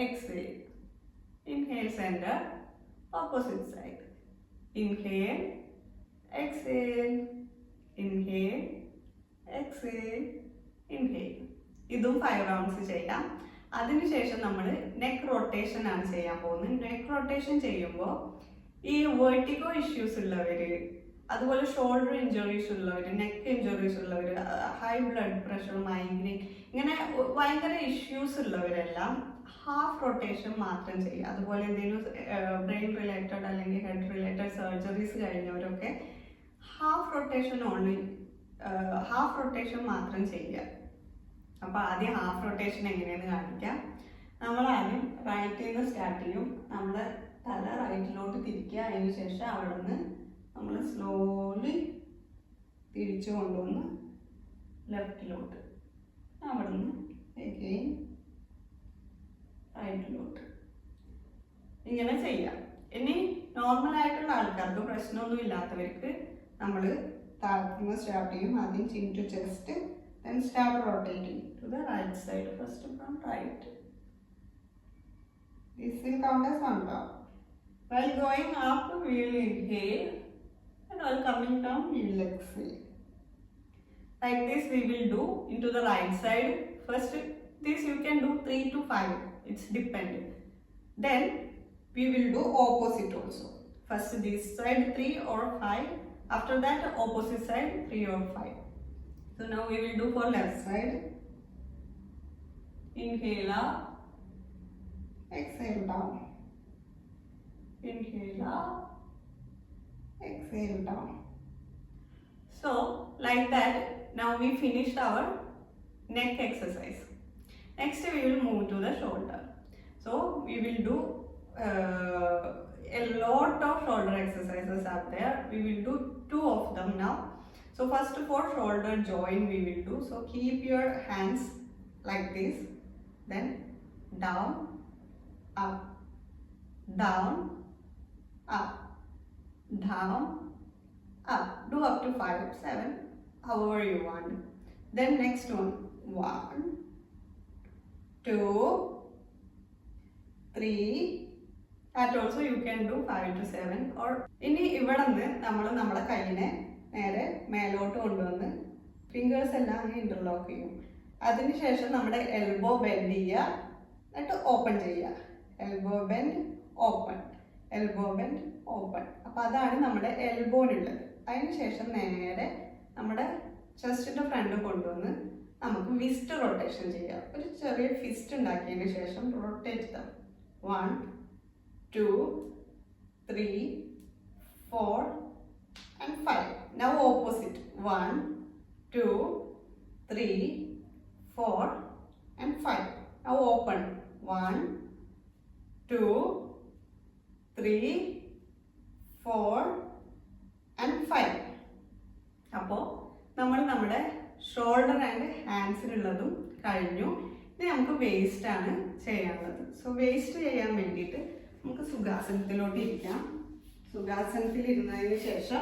exhale. Inhale center, opposite side. Inhale, exhale, inhale, exhale, inhale. ഇതും 5 rounds ചെയ്യാം. അതിനുശേഷം നമ്മൾ neck rotation ആണ് ചെയ്യാൻ പോകുന്നത്. നെക്ക് റൊട്ടേഷൻ ചെയ്യുമ്പോൾ ഈ വെർട്ടിഗോ ഇഷ്യൂസ് ഉള്ളവർ, അതുപോലെ ഷോൾഡർ ഇഞ്ചുറീസ് ഉള്ളവർ, നെക്ക് ഇഞ്ചുറീസ് ഉള്ളവർ, ഹൈ ബ്ലഡ് പ്രഷർ, മൈഗ്രെയിൻ, ഇങ്ങനെ ഭയങ്കര ഇഷ്യൂസ് ഉള്ളവരെല്ലാം ഹാഫ് റൊട്ടേഷൻ മാത്രം ചെയ്യുക. അതുപോലെ എന്തെങ്കിലും ബ്രെയിൻ റിലേറ്റഡ് അല്ലെങ്കിൽ ഹെഡ് റിലേറ്റഡ് സർജറീസ് കഴിഞ്ഞവരൊക്കെ ഹാഫ് റൊട്ടേഷൻ മാത്രം ചെയ്യുക. അപ്പോൾ ആദ്യം ഹാഫ് റൊട്ടേഷൻ എങ്ങനെയാണെന്ന് കാണിക്കാം. നമ്മളാദ്യം റൈറ്റിൽ നിന്ന് സ്റ്റാർട്ട് ചെയ്യും. നമ്മൾ തല റൈറ്റിലോട്ട് തിരിക്കുക. അതിന് ശേഷം അവിടെ നിന്ന് നമ്മൾ സ്ലോലി തിരിച്ചു കൊണ്ടുവന്ന് ലെഫ്റ്റിലോട്ട്, അവിടെ നിന്ന് എഗെയിൻ റൈറ്റിലോട്ട്, ഇങ്ങനെ ചെയ്യാം. ഇനി നോർമലായിട്ടുള്ള ആൾക്കാർക്ക്, പ്രശ്നമൊന്നും ഇല്ലാത്തവർക്ക് നമ്മൾ താഴ്ത്തുനിന്ന് സ്റ്റാർട്ട് ചെയ്യും. ആദ്യം chin to chest, then start rotating to the right side, first from right. This will count as 1 round. While going up, we will inhale, and while coming down, we will exhale. Like this we will do into the right side. First, this you can do 3 to 5, it's dependent. Then we will do opposite also. First this side 3 or 5, after that opposite side 3 or 5. So now we will do for left side. Inhale up, exhale down. Inhale up, exhale down. So like that, now we finished our neck exercise. Next we will move to the shoulder. So we will do a lot of shoulder exercises are there. We will do 2 of them now. So first for shoulder joint we will do. So keep your hands like this, then down, up, down, up, down, up. Do up to 5, 7, however you want. Then next one, 1, 2, 3. That also you can do 5 to 7. Or ഇനി ഇവിടെ നിന്ന് നമ്മൾ നമ്മുടെ കൈയിനെ നേരെ മേലോട്ട് കൊണ്ടുവന്ന് fingers എല്ലാം അങ്ങനെ ഇന്റർലോക്ക് ചെയ്യും. അതിനുശേഷം നമ്മുടെ എൽബോ ബെൻഡ് ചെയ്യുക, എന്നിട്ട് ഓപ്പൺ ചെയ്യുക. Elbow bend open, elbow bend open. അപ്പം അതാണ് നമ്മുടെ എൽബോനുള്ളത്. അതിനുശേഷം നേരെ നമ്മുടെ ചെസ്റ്റിൻ്റെ ഫ്രണ്ട് കൊണ്ടുവന്ന് നമുക്ക് വിസ്റ്റ് റൊട്ടേഷൻ ചെയ്യാം. ഒരു ചെറിയ ഫിസ്റ്റ് ഉണ്ടാക്കിയതിന് ശേഷം റൊട്ടേറ്റ് ചെയ്യാം. 1, 2, 3, 4 and 5. Now opposite. 1, 2, 3, 4 and 5. Now open. 1, 2, 3, 4 and 5. അപ്പോൾ നമ്മൾ നമ്മുടെ ഷോൾഡർ ആൻഡ് ഹാൻഡ്സിനുള്ളതും കഴിഞ്ഞു. ഇനി നമുക്ക് വേസ്റ്റ് ആണ് ചെയ്യാനുള്ളത്. സോ വേസ്റ്റ് ചെയ്യാൻ വേണ്ടിയിട്ട് നമുക്ക് സുഖാസനത്തിലോട്ട് ഇരിക്കാം. സുഖാസനത്തിൽ ഇരുന്നതിന് ശേഷം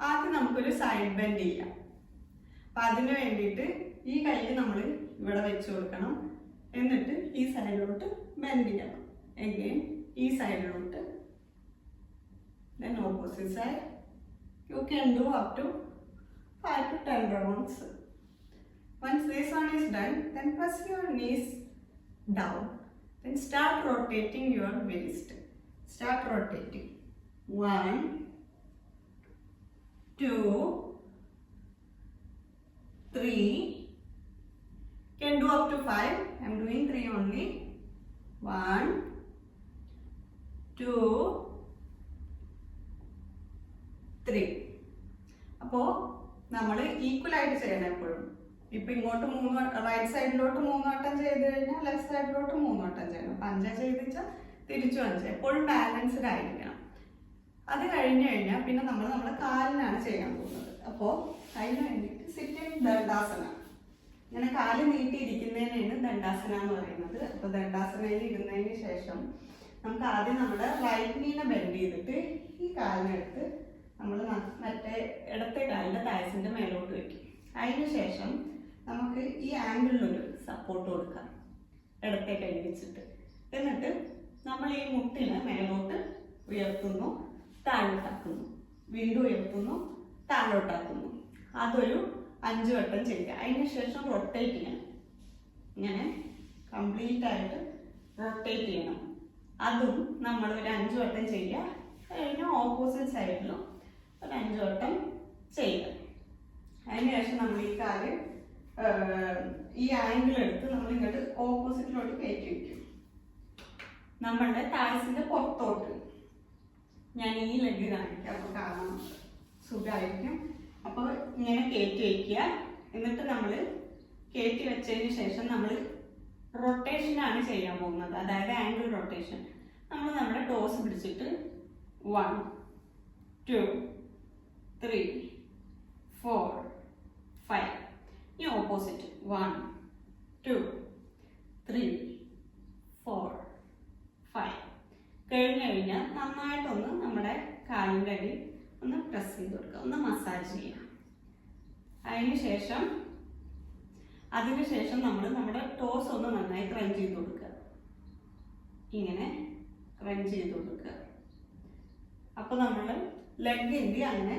ആദ്യം നമുക്കൊരു സൈഡ് ബെൻഡ് ചെയ്യാം. അപ്പം അതിന് വേണ്ടിയിട്ട് ഈ കൈ നമ്മൾ ഇവിടെ വെച്ച് കൊടുക്കണം. എന്നിട്ട് ഈ സൈഡിലോട്ട് ബെൻഡ് ചെയ്യണം. എഗെയിൻ ഈ സൈഡിലോട്ട്, then opposite side. You can do up to 5 to 10 rounds. Once this one is done, then press your knees down. Then start rotating your waist. Start rotating. 1, 2, 3. Can do up to 5. I am doing 3 only. 1, 2, 3. അപ്പോൾ നമ്മൾ equal ആയിട്ട് ചെയ്യണം എപ്പോഴും. ഇപ്പം ഇങ്ങോട്ട് 3 right സൈഡിലോട്ട് 3 വട്ടം ചെയ്ത് കഴിഞ്ഞാൽ ലെഫ്റ്റ് സൈഡിലോട്ട് 3 വട്ടം ചെയ്യണം. അപ്പം 5 ചെയ്ത് വെച്ചാൽ തിരിച്ചു 5. എപ്പോഴും ബാലൻസ്ഡ് ആയിരിക്കണം. അത് കഴിഞ്ഞ് കഴിഞ്ഞാൽ പിന്നെ നമ്മൾ നമ്മുടെ കാലിനാണ് ചെയ്യാൻ പോകുന്നത്. അപ്പോൾ അതിന് വേണ്ടിയിട്ട് സിറ്റിംഗ് ദണ്ഡാസന. ഇങ്ങനെ കാല് നീട്ടിയിരിക്കുന്നതിനാണ് ദണ്ഡാസന എന്ന് പറയുന്നത്. അപ്പോൾ ദണ്ഡാസനയിൽ ഇരുന്നതിന് ശേഷം നമുക്ക് ആദ്യം നമ്മുടെ റൈറ്റ് നീനെ ബെൻഡ് ചെയ്തിട്ട് ഈ കാലിനെടുത്ത് നമ്മൾ മറ്റേ ഇടത്തെ കാലിൻ്റെ താഴ്സിൻ്റെ മേലോട്ട് വയ്ക്കും. അതിന് ശേഷം നമുക്ക് ഈ ആംഗിളിലൊരു സപ്പോർട്ട് കൊടുക്കാം ഇടത്തെ കൈ വെച്ചിട്ട്. എന്നിട്ട് നമ്മൾ ഈ മുട്ടിനെ മേലോട്ട് ഉയർത്തുന്നു, താഴോട്ടാക്കുന്നു, വീണ്ടും ഉയർത്തുന്നു, താഴോട്ടാക്കുന്നു. അതൊരു 5 വട്ടം ചെയ്യുക. അതിന് ശേഷം റൊട്ടേറ്റ് ചെയ്യണം. ഇങ്ങനെ കംപ്ലീറ്റ് ആയിട്ട് റൊട്ടേറ്റ് ചെയ്യണം. അതും നമ്മൾ ഒരു 5 വട്ടം ചെയ്യുക. കഴിഞ്ഞ ഓപ്പോസിറ്റ് സൈഡിലും ഒരു 5 വട്ടം ചെയ്യുക. അതിനുശേഷം നമ്മൾ ഈ കാല് ഈ ആംഗിൾ എടുത്ത് നമ്മൾ ഇങ്ങോട്ട് ഓപ്പോസിറ്റിലോട്ട് കയറ്റി വയ്ക്കും. നമ്മളുടെ താഴ്സിന്റെ പുറത്തോട്ട്. ഞാൻ ഈ ലെഗ് കാണിക്കാം, അപ്പോൾ കാണാൻ സുഖമായിരിക്കും. അപ്പോൾ ഇങ്ങനെ കയറ്റി വയ്ക്കുക. എന്നിട്ട് നമ്മൾ കയറ്റി വെച്ചതിന് ശേഷം നമ്മൾ റൊട്ടേഷനാണ് ചെയ്യാൻ പോകുന്നത്, അതായത് ആംഗിൾ റൊട്ടേഷൻ. നമ്മൾ നമ്മുടെ ടോസ് പിടിച്ചിട്ട് 1, 2, 3, 4, 5. ഈ ഓപ്പോസിറ്റ് 1, 2, 3, 4, 5. കഴിഞ്ഞ് കഴിഞ്ഞാൽ നന്നായിട്ടൊന്ന് നമ്മുടെ കാലിൻ്റെ അടി ഒന്ന് പ്രസ് ചെയ്ത് കൊടുക്കുക, ഒന്ന് മസാജ് ചെയ്യുക. അതിനുശേഷം നമ്മൾ നമ്മുടെ ടോസ് ഒന്ന് നന്നായി ക്രഞ്ച് ചെയ്ത് കൊടുക്കുക. ഇങ്ങനെ ക്രഞ്ച് ചെയ്ത് കൊടുക്കുക. അപ്പോൾ നമ്മൾ ലെഗിൻ്റെ അങ്ങനെ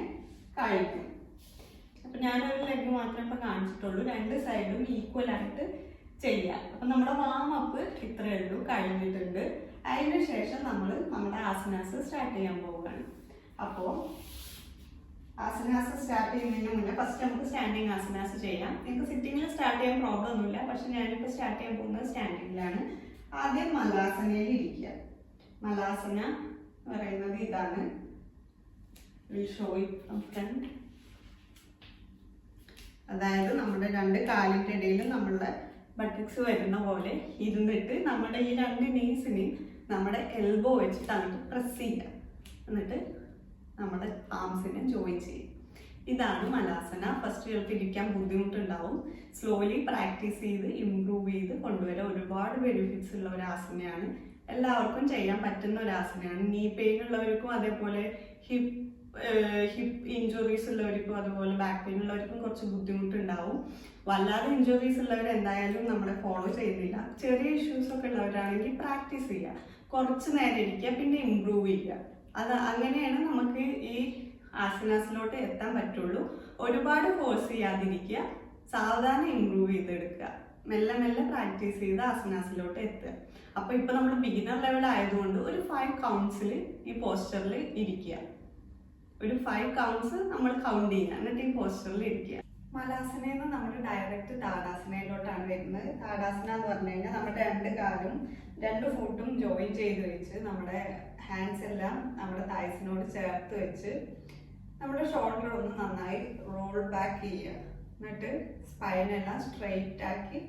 കഴിക്കും. അപ്പം ഞാനൊരു ലെഗ് മാത്രമേ ഇപ്പോൾ കാണിച്ചിട്ടുള്ളൂ. 2 സൈഡും ഈക്വലായിട്ട് ചെയ്യുക. അപ്പം നമ്മുടെ വാം അപ്പ് ഇത്രയേ ഉള്ളൂ, കഴിഞ്ഞിട്ടുണ്ട്. അതിനുശേഷം നമ്മൾ നമ്മുടെ ആസനാസ് സ്റ്റാർട്ട് ചെയ്യാൻ പോവുകയാണ്. അപ്പോൾ ആസനാസ് സ്റ്റാർട്ട് ചെയ്യുന്നതിന് മുന്നേ ഫസ്റ്റ് നമുക്ക് സ്റ്റാൻഡിങ് ആസനാസ് ചെയ്യാം. നിങ്ങൾക്ക് സിറ്റിങ്ങിൽ സ്റ്റാർട്ട് ചെയ്യാൻ പ്രോബ്ലം ഒന്നുമില്ല, പക്ഷെ ഞാനിപ്പോൾ സ്റ്റാർട്ട് ചെയ്യാൻ പോകുന്നത് സ്റ്റാൻഡിങ്ങിലാണ്. ആദ്യം മലാസനയിൽ ഇരിക്കുക. മലാസന എന്ന് പറയുന്നത് ഇതാണ്. അതായത് നമ്മുടെ 2 കാലിൻ്റെ ഇടയിൽ നമ്മളുടെ ബട്ടക്സ് വരുന്ന പോലെ ഇരുന്നിട്ട് നമ്മുടെ ഈ 2 നീസിനെയും നമ്മുടെ എൽബോ വെച്ചിട്ട് അങ്ങോട്ട് പ്രസ് ചെയ്യുക. എന്നിട്ട് നമ്മുടെ ആംസിനെ ജോയിൻ ചെയ്യും. ഇതാണ് മലാസന. ഫസ്റ്റ് ചിലപ്പോൾ ഇരിക്കാൻ ബുദ്ധിമുട്ടുണ്ടാവും. സ്ലോലി പ്രാക്ടീസ് ചെയ്ത് ഇംപ്രൂവ് ചെയ്ത് കൊണ്ടുവരാൻ ഒരുപാട് ബെനിഫിറ്റ്സ് ഉള്ള ഒരു ആസനയാണ്. എല്ലാവർക്കും ചെയ്യാൻ പറ്റുന്ന ഒരു ആസനയാണ്. നീ പെയിൻ ഉള്ളവർക്കും അതേപോലെ ഹിപ്പ് ഇഞ്ചുറീസ് ഉള്ളവർക്കും അതുപോലെ ബാക്ക് പെയിൻ ഉള്ളവർക്കും കുറച്ച് ബുദ്ധിമുട്ടുണ്ടാവും. വല്ലാതെ ഇഞ്ചുറീസ് ഉള്ളവർ എന്തായാലും നമ്മളെ ഫോളോ ചെയ്യുന്നില്ല. ചെറിയ ഇഷ്യൂസ് ഒക്കെ ഉള്ളവരാണെങ്കിൽ പ്രാക്ടീസ് ചെയ്യുക, കുറച്ച് നേരം ഇരിക്കുക, പിന്നെ ഇംപ്രൂവ് ചെയ്യുക. അങ്ങനെയാണ് നമുക്ക് ഈ ആസനാസിലോട്ട് എത്താൻ പറ്റുള്ളൂ. ഒരുപാട് ഫോഴ്സ് ചെയ്യാതിരിക്കുക, സാവധാനം ഇംപ്രൂവ് ചെയ്തെടുക്കുക, മെല്ലെ മെല്ലെ പ്രാക്ടീസ് ചെയ്ത് ആസനാസിലോട്ട് എത്തുക. അപ്പോൾ ഇപ്പോൾ നമ്മൾ ബിഗിനർ ലെവൽ ആയതുകൊണ്ട് ഒരു 5 കൗണ്ട്സിൽ ഈ പോസ്റ്ററിൽ ഇരിക്കുക. ഒരു 5 കൗണ്ട്സ് നമ്മൾ കൗണ്ട് ചെയ്യുക, എന്നിട്ട് ഈ പോസ്റ്ററിൽ ഇരിക്കുക. മലാസനയിൽ നിന്ന് നമ്മൾ ഡയറക്റ്റ് താടാസനയിലോട്ടാണ് വരുന്നത്. താടാസന എന്ന് പറഞ്ഞു കഴിഞ്ഞാൽ നമ്മുടെ 2 കാലും 2 ഫുട്ടും ജോയിൻ ചെയ്ത് വെച്ച് നമ്മുടെ ഹാൻഡ്സ് എല്ലാം നമ്മുടെ തൈസിനോട് ചേർത്ത് വെച്ച് നമ്മുടെ ഷോൾഡർ ഒന്ന് നന്നായി റോൾ ബാക്ക് ചെയ്യുക. എന്നിട്ട് സ്പൈനെല്ലാം സ്ട്രെയിറ്റ് ആക്കി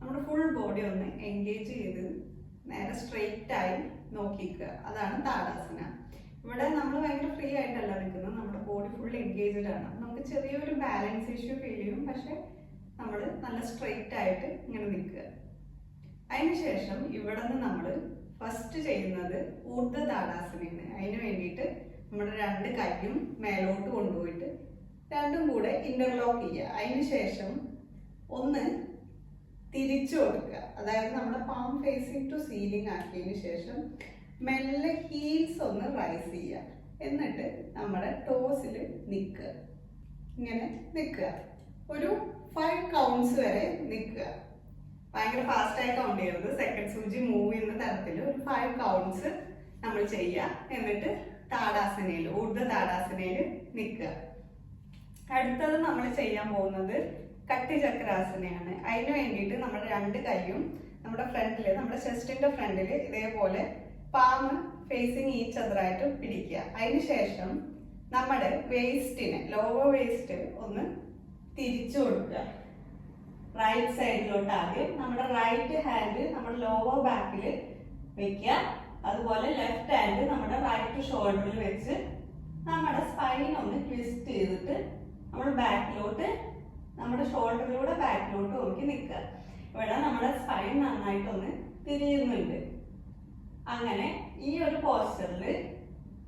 നമ്മുടെ ഫുൾ ബോഡി ഒന്ന് എൻഗേജ് ചെയ്ത് നേരെ സ്ട്രെയിറ്റ് ആയി നോക്കിക്കുക. അതാണ് താടാസന. ഇവിടെ നമ്മൾ ഭയങ്കര ഫ്രീ ആയിട്ടല്ല നിൽക്കുന്നത്, നമ്മുടെ ബോഡി ഫുൾ എൻഗേജ്ഡ് ആണ്. നമുക്ക് ചെറിയൊരു ബാലൻസ് ഇഷ്യൂ ഫീൽ ചെയ്യും, പക്ഷെ നമ്മൾ നല്ല സ്ട്രെയിറ്റ് ആയിട്ട് ഇങ്ങനെ നിൽക്കുക. അതിനുശേഷം ഇവിടെ നിന്ന് നമ്മൾ ഫസ്റ്റ് ചെയ്യുന്നത് ഊർധ്വ താടാസനയാണ്. അതിന് വേണ്ടിയിട്ട് നമ്മുടെ 2 കൈയും മേലോട്ട് കൊണ്ടുപോയിട്ട് 2ഉം കൂടെ ഇന്റർലോക്ക് ചെയ്യുക. അതിനുശേഷം ഒന്ന് തിരിച്ചു കൊടുക്കുക. അതായത് നമ്മുടെ പാം ഫേസിങ് ടു സീലിംഗ് ആക്കിയതിന് ശേഷം മെല്ലെ ഹീൽസ് ഒന്ന് റൈസ് ചെയ്യുക. എന്നിട്ട് നമ്മുടെ ടോസിൽ നിൽക്കുക, ഇങ്ങനെ നിൽക്കുക. ഒരു 5 കൗണ്ട്സ് വരെ നിൽക്കുക. ഭയങ്കര ഫാസ്റ്റായി കൗണ്ട് ചെയ്യരുത്, സെക്കൻഡ് സൂചി മൂവ് ചെയ്യുന്ന തരത്തിൽ ഒരു 5 കൗണ്ട്സ് നമ്മൾ ചെയ്യുക. എന്നിട്ട് താടാസനയിൽ ഊർധ്വ താടാസനയിൽ നിൽക്കുക. അടുത്തത് നമ്മൾ ചെയ്യാൻ പോകുന്നത് കട്ടി ചക്രാസനയാണ്. അതിന് വേണ്ടിയിട്ട് നമ്മുടെ 2 കൈയും നമ്മുടെ ഫ്രണ്ടിൽ, നമ്മുടെ ചെസ്റ്റിന്റെ ഫ്രണ്ടിൽ ഇതേപോലെ പാം ഫേസിങ് ഈച്ച് അതറായിട്ട് പിടിക്കുക. അതിനുശേഷം നമ്മുടെ വേസ്റ്റിനെ, ലോവർ വേസ്റ്റ് ഒന്ന് തിരിച്ചു കൊടുക്കുക റൈറ്റ് സൈഡിലോട്ട്. ആദ്യം നമ്മുടെ റൈറ്റ് ഹാൻഡ് നമ്മുടെ ലോവർ ബാക്കിൽ വെക്കുക. അതുപോലെ ലെഫ്റ്റ് ഹാൻഡ് നമ്മുടെ റൈറ്റ് ഷോൾഡറിൽ വെച്ച് നമ്മുടെ സ്പൈൻ ഒന്ന് ട്വിസ്റ്റ് ചെയ്തിട്ട് നമ്മൾ ബാക്കിലോട്ട്, നമ്മുടെ ഷോൾഡറിലൂടെ ബാക്കിലോട്ട് നോക്കി നിൽക്കുക. ഇവിടെ നമ്മുടെ സ്പൈൻ നന്നായിട്ടൊന്ന് തിരിയുന്നുണ്ട്. അങ്ങനെ ഈ ഒരു പോസ്റ്ററിൽ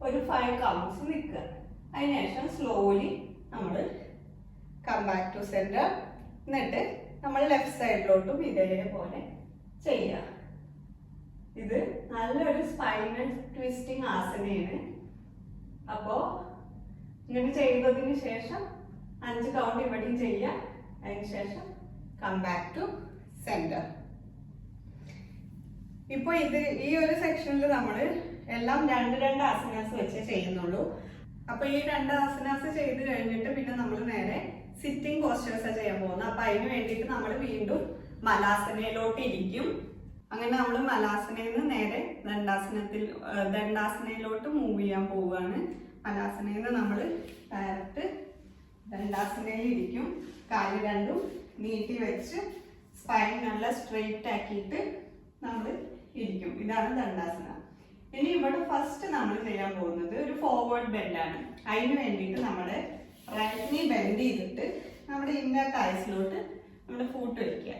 ഒരു 5 കൗണ്ട്സ് നിൽക്കുക. അതിനുശേഷം സ്ലോലി നമ്മൾ കം ബാക്ക് ടു സെന്റർ. എന്നിട്ട് നമ്മൾ ലെഫ്റ്റ് സൈഡിലോട്ടും ഇതേപോലെ ചെയ്യുക. ഇത് നല്ലൊരു സ്പൈനൽ ട്വിസ്റ്റിംഗ് ആസനയാണ്. അപ്പോൾ ഇങ്ങനെ ചെയ്തതിന് ശേഷം 5 കൗണ്ട് ഇവിടെയും ചെയ്യുക. അതിനുശേഷം കം ബാക്ക് ടു സെന്റർ. ഇപ്പോൾ ഈ ഒരു സെക്ഷനിൽ നമ്മൾ എല്ലാം 2 ആസനാസ് വെച്ച് ചെയ്യുന്നുള്ളൂ. അപ്പോൾ ഈ 2 ആസനാസ് ചെയ്ത് കഴിഞ്ഞിട്ട് പിന്നെ നമ്മൾ നേരെ സിറ്റിംഗ് പോസ്റ്റേഴ്സ് ചെയ്യാൻ പോകുന്നത്. അപ്പോൾ അതിന് വേണ്ടിയിട്ട് നമ്മൾ വീണ്ടും മലാസനയിലോട്ട് ഇരിക്കും. അങ്ങനെ നമ്മൾ മലാസനയിൽ നിന്ന് നേരെ ദണ്ഡാസനയിലോട്ട് മൂവ് ചെയ്യാൻ പോവുകയാണ്. മലാസനയിൽ നിന്ന് നമ്മൾ ഡയറക്റ്റ് ദണ്ഡാസനയിൽ ഇരിക്കും. കാല് 2ഉം നീട്ടി വെച്ച് സ്പൈൻ നല്ല സ്ട്രെയിറ്റ് ആക്കിയിട്ട് നമ്മൾ ഇരിക്കും. ഇതാണ് ദണ്ഡാസന. ഇനി ഇവിടെ ഫസ്റ്റ് നമ്മൾ ചെയ്യാൻ പോകുന്നത് ഒരു ഫോർവേഡ് ബെൻഡാണ്. അതിന് വേണ്ടിയിട്ട് നമ്മുടെ റൈറ്റ് നീ ബെൻഡ് ചെയ്തിട്ട് നമ്മുടെ ഇന്നർ തൈസിലോട്ട് നമ്മുടെ ഫൂട്ട് വയ്ക്കുക.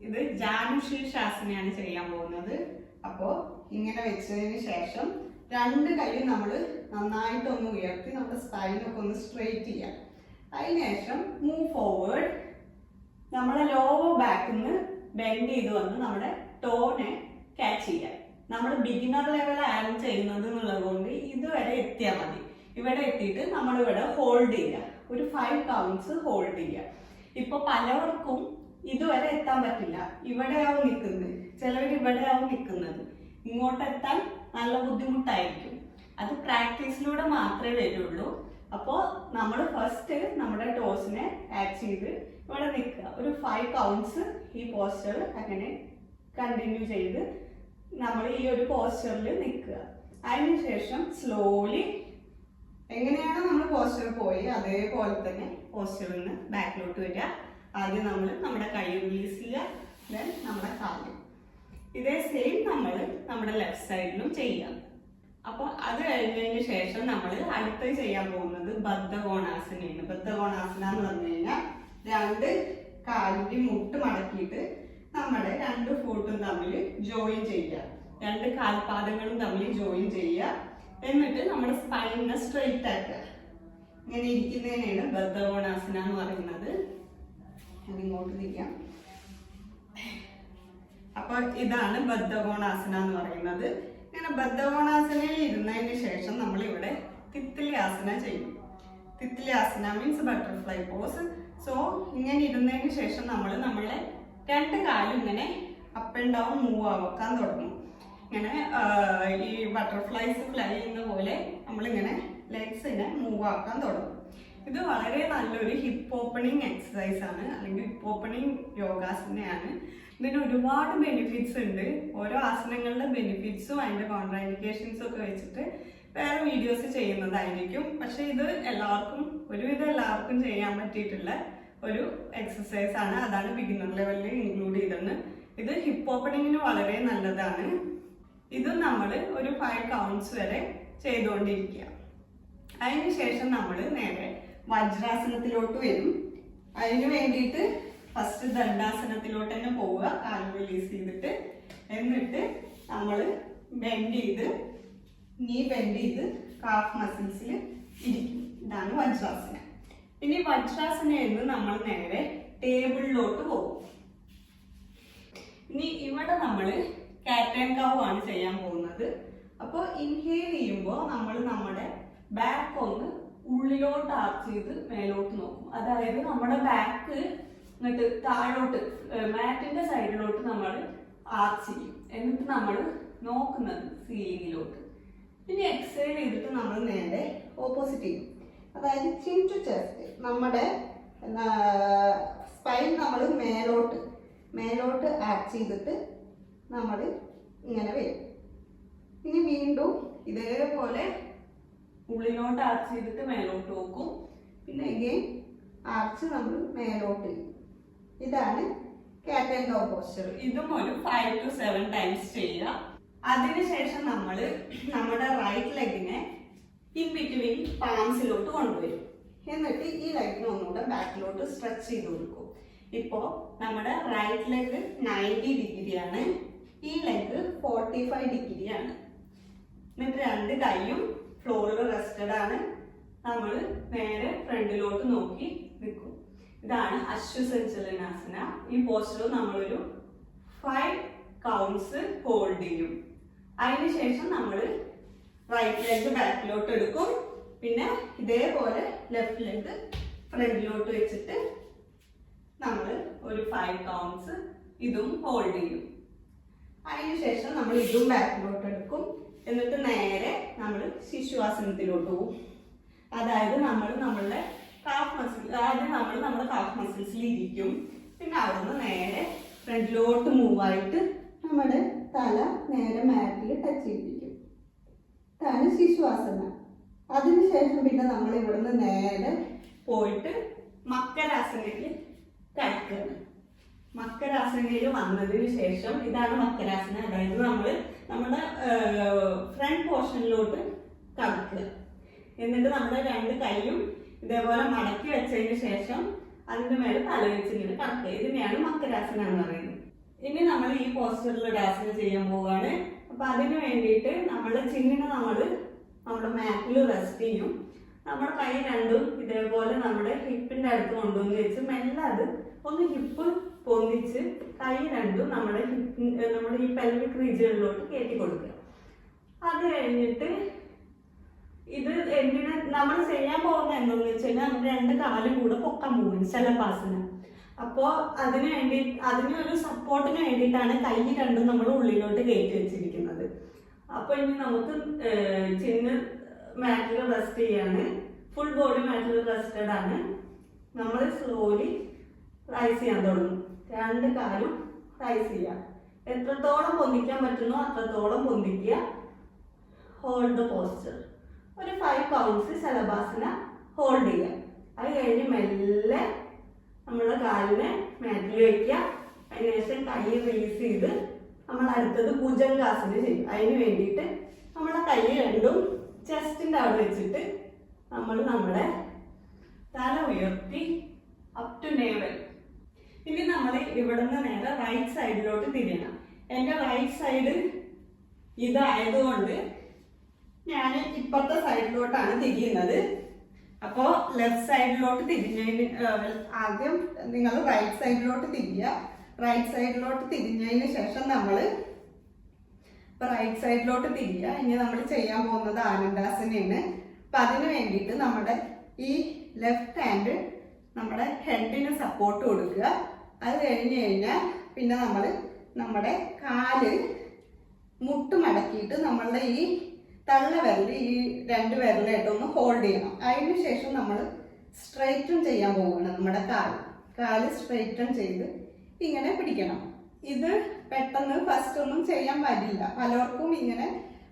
ഇത് ജാനുശീർഷാസനയാണ് ചെയ്യാൻ പോകുന്നത്. അപ്പോൾ ഇങ്ങനെ വെച്ചതിന് ശേഷം 2 കൈയും നമ്മൾ നന്നായിട്ടൊന്ന് ഉയർത്തി നമ്മുടെ സ്പൈനൊക്കെ ഒന്ന് സ്ട്രെയിറ്റ് ചെയ്യാം. അതിനുശേഷം മൂവ് ഫോർവേഡ്. നമ്മുടെ ലോവർ ബാക്കിൽ നിന്ന് ബെൻഡ് ചെയ്ത് വന്ന് നമ്മുടെ ടോനെ ക്യാച്ച് ചെയ്യാം. നമ്മൾ ബിഗിനർ ലെവൽ ആണ് ചെയ്യുന്നത് എന്നുള്ളത് കൊണ്ട് ഇതുവരെ എത്തിയാൽ മതി. ഇവിടെ എത്തിയിട്ട് നമ്മളിവിടെ ഹോൾഡ് ചെയ്യുക. ഒരു 5 കൗണ്ട്സ് ഹോൾഡ് ചെയ്യുക. ഇപ്പൊ പലവർക്കും ഇതുവരെ എത്താൻ പറ്റില്ല. ഇവിടെയാവും നിൽക്കുന്നത്, ചിലവർ ഇവിടെയാവും നിൽക്കുന്നത്. ഇങ്ങോട്ടെത്താൻ നല്ല ബുദ്ധിമുട്ടായിരിക്കും. അത് പ്രാക്ടീസിലൂടെ മാത്രമേ വരുള്ളൂ. അപ്പോൾ നമ്മൾ ഫസ്റ്റ് നമ്മുടെ ടോസിനെ ആക്ട് ചെയ്ത് ഇവിടെ നിൽക്കുക. ഒരു 5 കൗണ്ട്സ് ഈ പോസ്റ്റർ അങ്ങനെ കണ്ടിന്യൂ ചെയ്ത് നമ്മൾ ഈ ഒരു പോസ്റ്ററിൽ നിൽക്കുക. അതിനുശേഷം സ്ലോലി എങ്ങനെയാണോ നമ്മൾ പോസ്റ്റർ പോയി അതേപോലെ തന്നെ പോസ്റ്ററിൽ നിന്ന് ബാക്കിലോട്ട് വരിക. ആദ്യം നമ്മൾ നമ്മുടെ കൈ റിലീസ് ചെയ്യുക, നമ്മുടെ കാല്. ഇതേ സെയിം നമ്മൾ നമ്മുടെ ലെഫ്റ്റ് സൈഡിലും ചെയ്യാം. അപ്പൊ അത് കഴിഞ്ഞതിന് ശേഷം നമ്മൾ അടുത്ത് ചെയ്യാൻ പോകുന്നത് ബദ്ധകോണാസനയാണ്. ബദ്ധകോണാസന എന്ന് പറഞ്ഞു കഴിഞ്ഞാൽ രണ്ട് കാലിന്റെ മുട്ട് മടക്കിയിട്ട് നമ്മുടെ രണ്ട് ഫൂട്ടും തമ്മിൽ ജോയിൻ ചെയ്യുക, രണ്ട് കാൽപാദങ്ങളും തമ്മിൽ ജോയിൻ ചെയ്യുക. എന്നിട്ട് നമ്മുടെ സ്പൈനിനെ സ്ട്രെയിറ്റ് ആക്കുക. ഇങ്ങനെ ഇരിക്കുന്നതിനാണ് ബദ്ധകോണാസന എന്ന് പറയുന്നത്. ഇങ്ങോട്ട് നിൽക്കാം. അപ്പൊ ഇതാണ് ബദ്ധകോണാസന എന്ന് പറയുന്നത്. ഇങ്ങനെ ബദ്ധകോണാസനയിൽ ഇരുന്നതിന് ശേഷം നമ്മൾ ഇവിടെ തിത്ലിയാസന ചെയ്യും. തിത്ലിയാസന മീൻസ് ബട്ടർഫ്ലൈ പോസ്. സോ ഇങ്ങനെ ഇരുന്നതിന് ശേഷം നമ്മൾ നമ്മളെ രണ്ട് കാലും ഇങ്ങനെ അപ്പ് ആൻഡ് ഡൗൺ മൂവ് ആക്കാൻ തുടങ്ങും. ഇങ്ങനെ ഈ ബട്ടർഫ്ലൈസ് ഫ്ലൈ ചെയ്യുന്ന പോലെ നമ്മളിങ്ങനെ ലെഗ്സിനെ മൂവ് ആക്കാൻ തുടങ്ങും. ഇത് വളരെ നല്ലൊരു ഹിപ്പ് ഓപ്പണിംഗ് എക്സസൈസ് ആണ്, അല്ലെങ്കിൽ ഹിപ്പ് ഓപ്പണിംഗ് യോഗാസനയാണ്. ഇതിന് ഒരുപാട് ബെനിഫിറ്റ്സ് ഉണ്ട്. ഓരോ ആസനങ്ങളുടെ ബെനിഫിറ്റ്സും അതിൻ്റെ കോൺട്രാഇൻഡിക്കേഷൻസും ഒക്കെ വെച്ചിട്ട് വേറെ വീഡിയോസ് ചെയ്യുന്നതായിരിക്കും. പക്ഷെ ഇത് ഒരുവിധം എല്ലാവർക്കും ചെയ്യാൻ പറ്റിയിട്ടുള്ള ഒരു എക്സസൈസ് ആണ്. അതാണ് ബിഗിനർ ലെവലിൽ ഇൻക്ലൂഡ് ചെയ്തത്. ഇത് ഹിപ്പ് ഓപ്പണിങ്ങിന് വളരെ നല്ലതാണ്. ഇത് നമ്മൾ ഒരു 5 കൗണ്ട്സ് വരെ ചെയ്തുകൊണ്ടിരിക്കുക. അതിനുശേഷം നമ്മൾ നേരെ വജ്രാസനത്തിലോട്ട് വരും. അതിന് വേണ്ടിയിട്ട് ഫസ്റ്റ് ദണ്ഡാസനത്തിലോട്ട് തന്നെ പോവുക, കാല് റിലീസ് ചെയ്തിട്ട്. എന്നിട്ട് നമ്മൾ ബെൻഡ് ചെയ്ത് കാഫ് മസിൽസിൽ ഇരിക്കും. ഇതാണ് വജ്രാസന. ഇനി വജ്രാസനയിൽ നിന്ന് നമ്മൾ നേരെ ടേബിളിലോട്ട് പോകും. ഇനി ഇവിടെ നമ്മൾ കാറ്റ് ആൻഡ് കൗ ആണ് ചെയ്യാൻ പോകുന്നത്. അപ്പോൾ ഇൻഹേൽ ചെയ്യുമ്പോൾ നമ്മൾ നമ്മുടെ ബാക്ക് ഒന്ന് ഉള്ളിലോട്ട് ആർച്ച് ചെയ്ത് മേലോട്ട് നോക്കും. അതായത് നമ്മുടെ ബാക്ക് എന്നിട്ട് താഴോട്ട് മാറ്റിന്റെ സൈഡിലോട്ട് നമ്മൾ ആർച്ച് ചെയ്യും. എന്നിട്ട് നമ്മൾ നോക്കുന്നത് സീലിങ്ങിലോട്ട്. പിന്നെ എക്സൈൽ ചെയ്തിട്ട് നമ്മൾ നേരെ ഓപ്പോസിറ്റ് ചെയ്യും. അതായത് ചിൻ ടു ചെസ്റ്റ്, നമ്മുടെ സ്പൈൻ നമ്മൾ മേലോട്ട് ആർച്ച് ചെയ്തിട്ട് നമ്മൾ ഇങ്ങനെ വരും. ഇനി വീണ്ടും ഇതേപോലെ ഉള്ളിലോട്ട് ആർച്ച് ചെയ്തിട്ട് മേലോട്ട് നോക്കും. പിന്നെ അഗെയിൻ ആർച്ച് നമ്മൾ മേലോട്ട് ചെയ്യും. ഇതാണ് കാറ്റ് ആൻഡ് കൗ പോസ്ചർ. ഇതും ഒരു 5 to 7 ടൈംസ് ചെയ്യുക. അതിനുശേഷം നമ്മൾ നമ്മുടെ റൈറ്റ് ലെഗിനെ ഇൻ ബിറ്റ്വീൻ പാംസിലോട്ട് കൊണ്ടുവരും. എന്നിട്ട് ഈ ലെഗിനെ ഒന്നുകൂടെ ബാക്കിലോട്ട് സ്ട്രെച്ച് ചെയ്ത് കൊടുക്കും. ഇപ്പോൾ നമ്മുടെ റൈറ്റ് ലെഗ് 90 ഡിഗ്രിയാണ്, ഈ ലെഗ് 45 ഡിഗ്രിയാണ്. എന്നിട്ട് രണ്ട് കൈയും ഫ്ലോറിൽ റെസ്റ്റഡ് ആണ്. നമ്മൾ നേരെ ഫ്രണ്ടിലോട്ട് നോക്കി നിൽക്കും. ഇതാണ് അശ്വസഞ്ചലനാസന. ഈ പോസ്റ്റർ നമ്മളൊരു 5 കൗണ്ട്സ് ഹോൾഡ് ചെയ്യും. അതിനുശേഷം നമ്മൾ റൈറ്റ് ലെഗ് ബാക്കിലോട്ട് എടുക്കും. പിന്നെ ഇതേപോലെ ലെഫ്റ്റ് ലെഗ് ഫ്രണ്ടിലോട്ട് വെച്ചിട്ട് നമ്മൾ ഒരു 5 കൗണ്ട്സ് ഇതും ഹോൾഡ് ചെയ്യും. അതിനുശേഷം നമ്മൾ ഇതും ബാക്കിലോട്ട് എടുക്കും. എന്നിട്ട് നേരെ നമ്മൾ ശിശുവാസനത്തിലോട്ട് പോകും. അതായത് നമ്മളുടെ കാഫ് മസിൽസിൽ ഇരിക്കും. പിന്നെ അവിടുന്ന് നേരെ ഫ്രണ്ടിലോട്ട് മൂവായിട്ട് നമ്മുടെ തല നേരെ മാറ്റിൽ ടച്ച് ചെയ്യിപ്പിക്കും. ഇതാണ് ശിശുവാസന. അതിനുശേഷം പിന്നെ നമ്മൾ ഇവിടുന്ന് നേരെ പോയിട്ട് മക്കരാസനയിൽ കിടക്കുകയാണ്. മക്കരാസനയിൽ വന്നതിന് ശേഷം ഇതാണ് മക്കരാസന. അതായത് നമ്മുടെ ഫ്രണ്ട് പോർഷനിലോട്ട് കിടക്കുക. എന്നിട്ട് നമ്മുടെ രണ്ട് കൈയും ഇതേപോലെ മടക്കി വെച്ചതിന് ശേഷം അതിൻ്റെ മേലെ തല വെച്ച് ഇങ്ങനെ കിടക്കുക. ഇതിനെയാണ് മക്കരാസന എന്ന് പറയുന്നത്. ഇനി നമ്മൾ ഈ പോസ്റ്ററിൽ ഒരു ആസന ചെയ്യാൻ പോവുകയാണ്. അപ്പൊ അതിന് വേണ്ടിയിട്ട് നമ്മുടെ ചിന്നിനെ നമ്മുടെ മാറ്റിൽ റെസ്റ്റ് ചെയ്യും. നമ്മുടെ കൈ രണ്ടും ഇതേപോലെ നമ്മുടെ ഹിപ്പിന്റെ അടുത്ത് കൊണ്ടുവന്ന് വെച്ച് മെല്ലെ അത് ഒന്ന് ഹിപ്പ് പൊന്നിച്ച് കൈ രണ്ടും നമ്മുടെ ഈ പെൽവിക് റീജിയനിലോട്ട് കയറ്റി കൊടുക്കുക. അത് കഴിഞ്ഞിട്ട് ഇത് എന്തിനാ നമ്മൾ ചെയ്യാൻ പോകുന്നത് എന്താണെന്ന് വെച്ച് കഴിഞ്ഞാൽ നമ്മുടെ രണ്ട് കാലും കൂടെ പൊക്കാൻ പോകും ശലഭാസന. അപ്പോൾ അതിനൊരു സപ്പോർട്ടിന് വേണ്ടിയിട്ടാണ് കൈ രണ്ടും നമ്മൾ ഉള്ളിലോട്ട് കയറ്റി വെച്ചിരിക്കുന്നത്. അപ്പോൾ ഇനി നമുക്ക് ചിന്ന മാറ്റിൽ റെസ്റ്റ് ചെയ്യാണ്. ഫുൾ ബോഡി മാറ്റിൽ റെസ്റ്റഡ് ആണ്. നമ്മൾ സ്ലോലി റൈസ് ചെയ്യാൻ തുടങ്ങും. രണ്ട് കാലും റൈസ് ചെയ്യുക. എത്രത്തോളം പൊന്തിക്കാൻ പറ്റുന്നോ അത്രത്തോളം പൊന്തിക്കുക. Hold the poster. ഒരു 5 കൗണ്ട്സ് ശലഭാസന ഹോൾഡ് ചെയ്യുക. അത് കഴിഞ്ഞ് മെല്ലെ നമ്മുടെ കാലിനെ മാറ്റിൽ വയ്ക്കുക. അതിനുശേഷം കൈ റിലീസ് ചെയ്ത് നമ്മൾ അടുത്തത് ഭുജംഗാസന ചെയ്യും. അതിന് വേണ്ടിയിട്ട് നമ്മളെ കൈ രണ്ടും ചെസ്റ്റിന്റെ അവിടെ വെച്ചിട്ട് നമ്മൾ നമ്മുടെ തല ഉയർത്തി അപ് ടു നേവൽ. ഇനി നമ്മൾ ഇവിടെ നിന്ന് നേരെ റൈറ്റ് സൈഡിലോട്ട് തിരിയണം. എൻ്റെ റൈറ്റ് സൈഡ് ഇതായതുകൊണ്ട് ഞാൻ ഇപ്പുറത്തെ സൈഡിലോട്ടാണ് തിരിയുന്നത്. അപ്പോൾ ലെഫ്റ്റ് സൈഡിലോട്ട് തിരിഞ്ഞതിന് ആദ്യം നിങ്ങൾ റൈറ്റ് സൈഡിലോട്ട് തിരിയുക. റൈറ്റ് സൈഡിലോട്ട് തിരിഞ്ഞതിന് ശേഷം നമ്മൾ റൈറ്റ് സൈഡിലോട്ട് തിരിയുക. ഇനി നമ്മൾ ചെയ്യാൻ പോകുന്നത് ആനന്ദാസനയാണ്. അപ്പം അതിന് വേണ്ടിയിട്ട് നമ്മുടെ ഈ ലെഫ്റ്റ് ഹാൻഡ് നമ്മുടെ ഹെഡിന് സപ്പോർട്ട് കൊടുക്കുക. അത് കഴിഞ്ഞ് കഴിഞ്ഞാൽ പിന്നെ നമ്മൾ നമ്മുടെ കാല് മുട്ട് മടക്കിയിട്ട് നമ്മളുടെ ഈ തള്ള വിരൽ ഈ രണ്ട് വിരലായിട്ടൊന്ന് ഹോൾഡ് ചെയ്യണം. അതിന് ശേഷം നമ്മൾ സ്ട്രൈറ്റൺ ചെയ്യാൻ പോവുകയാണ്. നമ്മുടെ കാല് സ്ട്രൈറ്റൺ ചെയ്ത് ഇങ്ങനെ പിടിക്കണം. ഇത് പെട്ടെന്ന് ഫസ്റ്റ് ഒന്നും ചെയ്യാൻ പറ്റില്ല. പലർക്കും ഇങ്ങനെ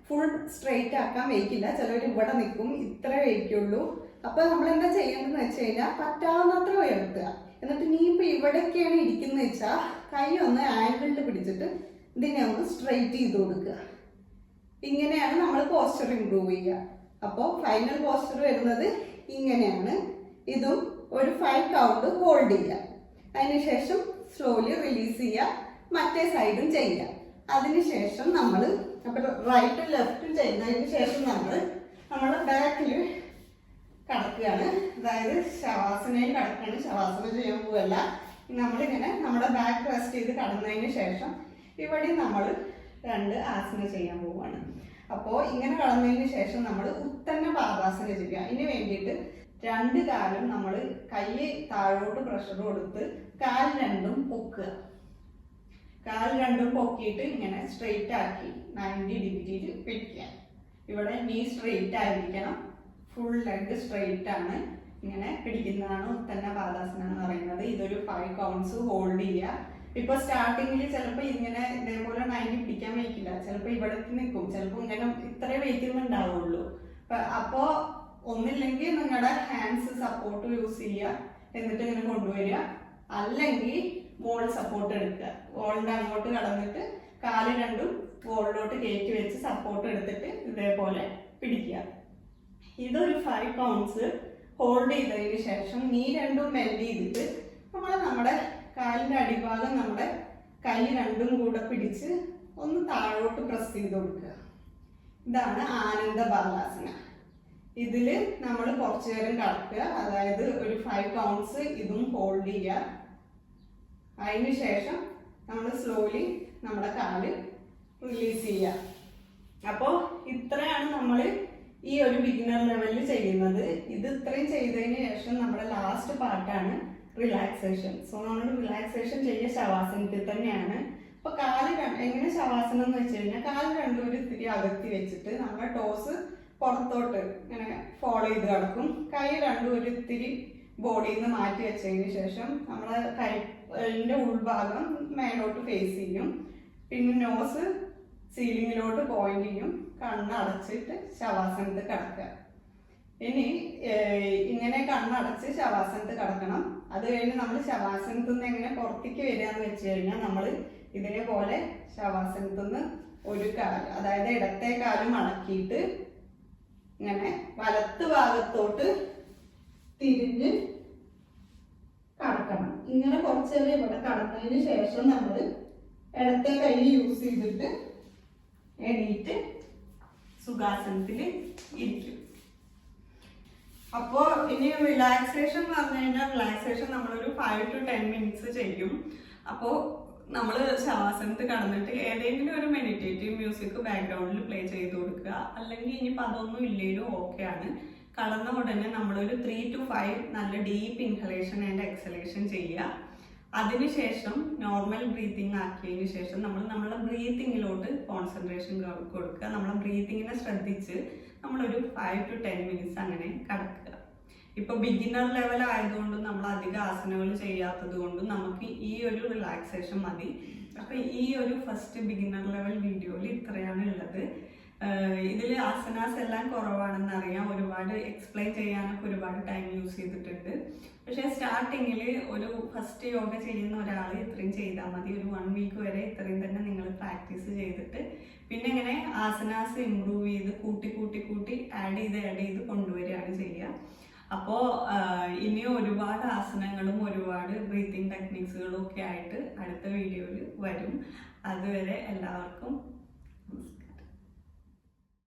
ഫുൾ സ്ട്രെയിറ്റ് ആക്കാൻ വയ്ക്കില്ല. ചിലവർ ഇവിടെ നിൽക്കും, ഇത്ര വയ്ക്കുള്ളൂ. അപ്പൊ നമ്മൾ എന്താ ചെയ്യേണ്ടതെന്ന് വെച്ച് കഴിഞ്ഞാൽ പറ്റാവുന്നത്ര ഉയർത്തുക. എന്നിട്ട് നീ ഇപ്പൊ ഇവിടേക്കാണ് ഇരിക്കുന്നത് വെച്ചാൽ കൈ ഒന്ന് ആംഗിളിൽ പിടിച്ചിട്ട് ഇതിനെ ഒന്ന് സ്ട്രെയിറ്റ് ചെയ്ത് കൊടുക്കുക. ഇങ്ങനെയാണ് നമ്മൾ പോസ്ചർ ഇംപ്രൂവ് ചെയ്യുക. അപ്പോൾ ഫൈനൽ പോസ്ചർ വരുന്നത് ഇങ്ങനെയാണ്. ഇതും ഒരു 5 കൗണ്ട് ഹോൾഡ് ചെയ്യുക. അതിനുശേഷം സ്ലോലി റിലീസ് ചെയ്യുക. മറ്റേ സൈഡും ചെയ്യുക. അതിനുശേഷം നമ്മൾ അപ്പോൾ റൈറ്റും ലെഫ്റ്റും ചെയ്യുന്നതിന് ശേഷം നമ്മൾ ബാക്കിൽ കടക്കുകയാണ്. അതായത് ശവാസനയിൽ കടക്കുകയാണ്. ശവാസന ചെയ്യാൻ പോവല്ല. നമ്മളിങ്ങനെ നമ്മുടെ ബാക്ക് റെസ്റ്റ് ചെയ്ത് കടന്നതിന് ശേഷം ഇവിടെ നമ്മൾ 2 ആസന ചെയ്യാൻ പോവുകയാണ്. അപ്പോൾ ഇങ്ങനെ കടന്നതിന് ശേഷം നമ്മൾ ഉത്തന്ന പാദാസന ചെയ്യുക. ഇതിന് വേണ്ടിയിട്ട് 2 കാലും നമ്മൾ കൈ താഴോട്ട് പ്രഷർ കൊടുത്ത് കാൽ രണ്ടും പൊക്കുക. കാൽ രണ്ടും പൊക്കിയിട്ട് ഇങ്ങനെ സ്ട്രെയിറ്റ് ആക്കി 90 ഡിഗ്രിയിൽ പിടിക്കുക. ഇവിടെ നീ സ്ട്രെയിറ്റ് ആയിരിക്കണം. ഫുൾ ലെഗ് സ്ട്രെയിറ്റ് ആണ്. ഇങ്ങനെ പിടിക്കുന്നതാണ് ഉത്തന്ന പാദാസന എന്ന് പറയുന്നത്. ഇതൊരു 5 കൗണ്ട്സ് ഹോൾഡ് ചെയ്യുക. ഇപ്പൊ സ്റ്റാർട്ടിങ്ങിൽ ചിലപ്പോൾ ഇങ്ങനെ ഇതേപോലെ 90 പിടിക്കാൻ വയ്ക്കില്ല. ചിലപ്പോൾ ഇവിടെ നിൽക്കും, ചിലപ്പോൾ ഇങ്ങനെ ഇത്രേ വയ്ക്കുന്നുണ്ടാവുള്ളൂ. അപ്പോ ഒന്നില്ലെങ്കിൽ നിങ്ങളുടെ ഹാൻഡ്സ് സപ്പോർട്ട് യൂസ് ചെയ്യുക, എന്നിട്ട് ഇങ്ങനെ കൊണ്ടുവരിക. അല്ലെങ്കിൽ വോൾ സപ്പോർട്ട് എടുക്കുക. വോളിന്റെ അങ്ങോട്ട് കടന്നിട്ട് കാല് രണ്ടും വോളിലോട്ട് കയറ്റി വെച്ച് സപ്പോർട്ട് എടുത്തിട്ട് ഇതേപോലെ പിടിക്കുക. ഇതൊരു 5 കൗണ്ട്സ് ഹോൾഡ് ചെയ്തതിന് ശേഷം നീ രണ്ടും മെൽഡ് ചെയ്തിട്ട് നമ്മുടെ കാലിന്റെ അടിഭാഗം നമ്മുടെ കൈ രണ്ടും കൂടെ പിടിച്ച് ഒന്ന് താഴോട്ട് പ്രസ് ചെയ്ത് കൊടുക്കുക. ഇതാണ് ആനന്ദ ബാലാസന. ഇതില് നമ്മൾ കുറച്ചു നേരം കടക്കുക. അതായത് ഒരു 5 കൗണ്ട്സ് ഇതും ഹോൾഡ് ചെയ്യുക. അതിന് ശേഷം നമ്മൾ സ്ലോലി നമ്മുടെ കാല് റിലീസ് ചെയ്യുക. അപ്പോൾ ഇത്രയാണ് നമ്മൾ ഈ ഒരു ബിഗിനർ ലെവലിൽ ചെയ്യുന്നത്. ഇത് ഇത്രയും ചെയ്തതിന് ശേഷം നമ്മുടെ ലാസ്റ്റ് പാർട്ടാണ് റിലാക്സേഷൻ. സോ നമ്മൾ റിലാക്സേഷൻ ചെയ്യുക ശവാസനത്തിൽ തന്നെയാണ്. അപ്പൊ കാല് എങ്ങനെ ശവാസനം എന്ന് വെച്ച് കഴിഞ്ഞാൽ കാല് രണ്ടും ഒരു ഇത്തിരി അകത്തി വെച്ചിട്ട് നമ്മുടെ ടോസ് പുറത്തോട്ട് ഇങ്ങനെ ഫോളോ ചെയ്ത് കിടക്കും. കൈ രണ്ടും ഒരു ഇത്തിരി ബോഡിയിൽ നിന്ന് മാറ്റി വെച്ചതിന് ശേഷം നമ്മുടെ കൈന്റെ ഉൾഭാഗം മേലോട്ട് ഫേസ് ചെയ്യും. പിന്നെ നോസ് സീലിങ്ങിലോട്ട് പോയിന്റ് ചെയ്യും. കണ്ണ് അടച്ചിട്ട് ശവാസനത്തിൽ കിടക്കുക. ഇനി ഇങ്ങനെ കണ്ണടച്ച് ശവാസനത്തിൽ കിടക്കണം. അത് കഴിഞ്ഞ് നമ്മൾ ശവാസനത്തിൽ നിന്ന് എങ്ങനെ പുറത്തേക്ക് വരിക എന്ന് വെച്ച് കഴിഞ്ഞാൽ നമ്മൾ ഇതേപോലെ ശവാസനത്തിൽ നിന്ന് ഒരു കാല്, അതായത് ഇടത്തെ കാല് മടക്കിയിട്ട് ഇങ്ങനെ വലത്ത് ഭാഗത്തോട്ട് തിരിഞ്ഞ് കടക്കണം. ഇങ്ങനെ കുറച്ചേരം ഇവിടെ കടന്നതിന് ശേഷം നമ്മൾ ഇടത്തെ കൈ യൂസ് ചെയ്തിട്ട് എണീറ്റ് സുഖാസനത്തിൽ ഇരിക്കും. അപ്പോൾ ഇനി റിലാക്സേഷൻ എന്ന് പറഞ്ഞു കഴിഞ്ഞാൽ റിലാക്സേഷൻ നമ്മളൊരു 5 to 10 മിനിറ്റ്സ് ചെയ്യും. അപ്പോൾ നമ്മൾ ശവാസനത്തിൽ കടന്നിട്ട് ഏതെങ്കിലും ഒരു മെഡിറ്റേറ്റീവ് മ്യൂസിക് ബാക്ക്ഗ്രൗണ്ടിൽ പ്ലേ ചെയ്ത് കൊടുക്കുക. അല്ലെങ്കിൽ ഇനിയിപ്പോൾ അതൊന്നും ഇല്ലെങ്കിലും ഓക്കെയാണ്. കടന്ന ഉടനെ നമ്മളൊരു 3 to 5 നല്ല ഡീപ്പ് ഇൻഹലേഷൻ ആൻഡ് എക്സലേഷൻ ചെയ്യുക. അതിനുശേഷം നോർമൽ ബ്രീത്തിങ് ആക്കിയതിന് ശേഷം നമ്മൾ നമ്മളെ ബ്രീത്തിങ്ങിലോട്ട് കോൺസെൻട്രേഷൻ കൊടുക്കുക. നമ്മളെ ബ്രീത്തിങ്ങിനെ ശ്രദ്ധിച്ച് നമ്മളൊരു 5 to 10 മിനിറ്റ്സ് അങ്ങനെ കടക്കുക. ഇപ്പോൾ ബിഗിനർ ലെവൽ ആയതുകൊണ്ട് നമ്മൾ അധികം ആസനകൾ ചെയ്യാത്തത് കൊണ്ട് നമുക്ക് ഈ ഒരു റിലാക്സേഷൻ മതി. അപ്പോൾ ഈ ഒരു ഫസ്റ്റ് ബിഗിനർ ലെവൽ വീഡിയോയിൽ ഇത്രയാണ് ഉള്ളത്. ഇതിൽ ആസനാസ് എല്ലാം കുറവാണെന്ന് അറിയാം. ഒരുപാട് എക്സ്പ്ലെയിൻ ചെയ്യാനൊക്കെ ഒരുപാട് ടൈം യൂസ് ചെയ്തിട്ടുണ്ട്. പക്ഷേ സ്റ്റാർട്ടിങ്ങിൽ ഒരു ഫസ്റ്റ് യോഗ ചെയ്യുന്ന ഒരാൾ ഇത്രയും ചെയ്താൽ മതി. ഒരു 1 വീക്ക് വരെ ഇത്രയും തന്നെ നിങ്ങൾ പ്രാക്ടീസ് ചെയ്തിട്ട് പിന്നെ ഇങ്ങനെ ആസനാസ് ഇമ്പ്രൂവ് ചെയ്ത് കൂട്ടി കൂട്ടി കൂട്ടി ആഡ് ചെയ്ത് കൊണ്ടുവരികയാണ് ചെയ്യുക. അപ്പോൾ ഇനിയും ഒരുപാട് ആസനങ്ങളും ഒരുപാട് ബ്രീത്തിങ് ടെക്നിക്സുകളും ഒക്കെ ആയിട്ട് അടുത്ത വീഡിയോയിൽ വരും. അതുവരെ എല്ലാവർക്കും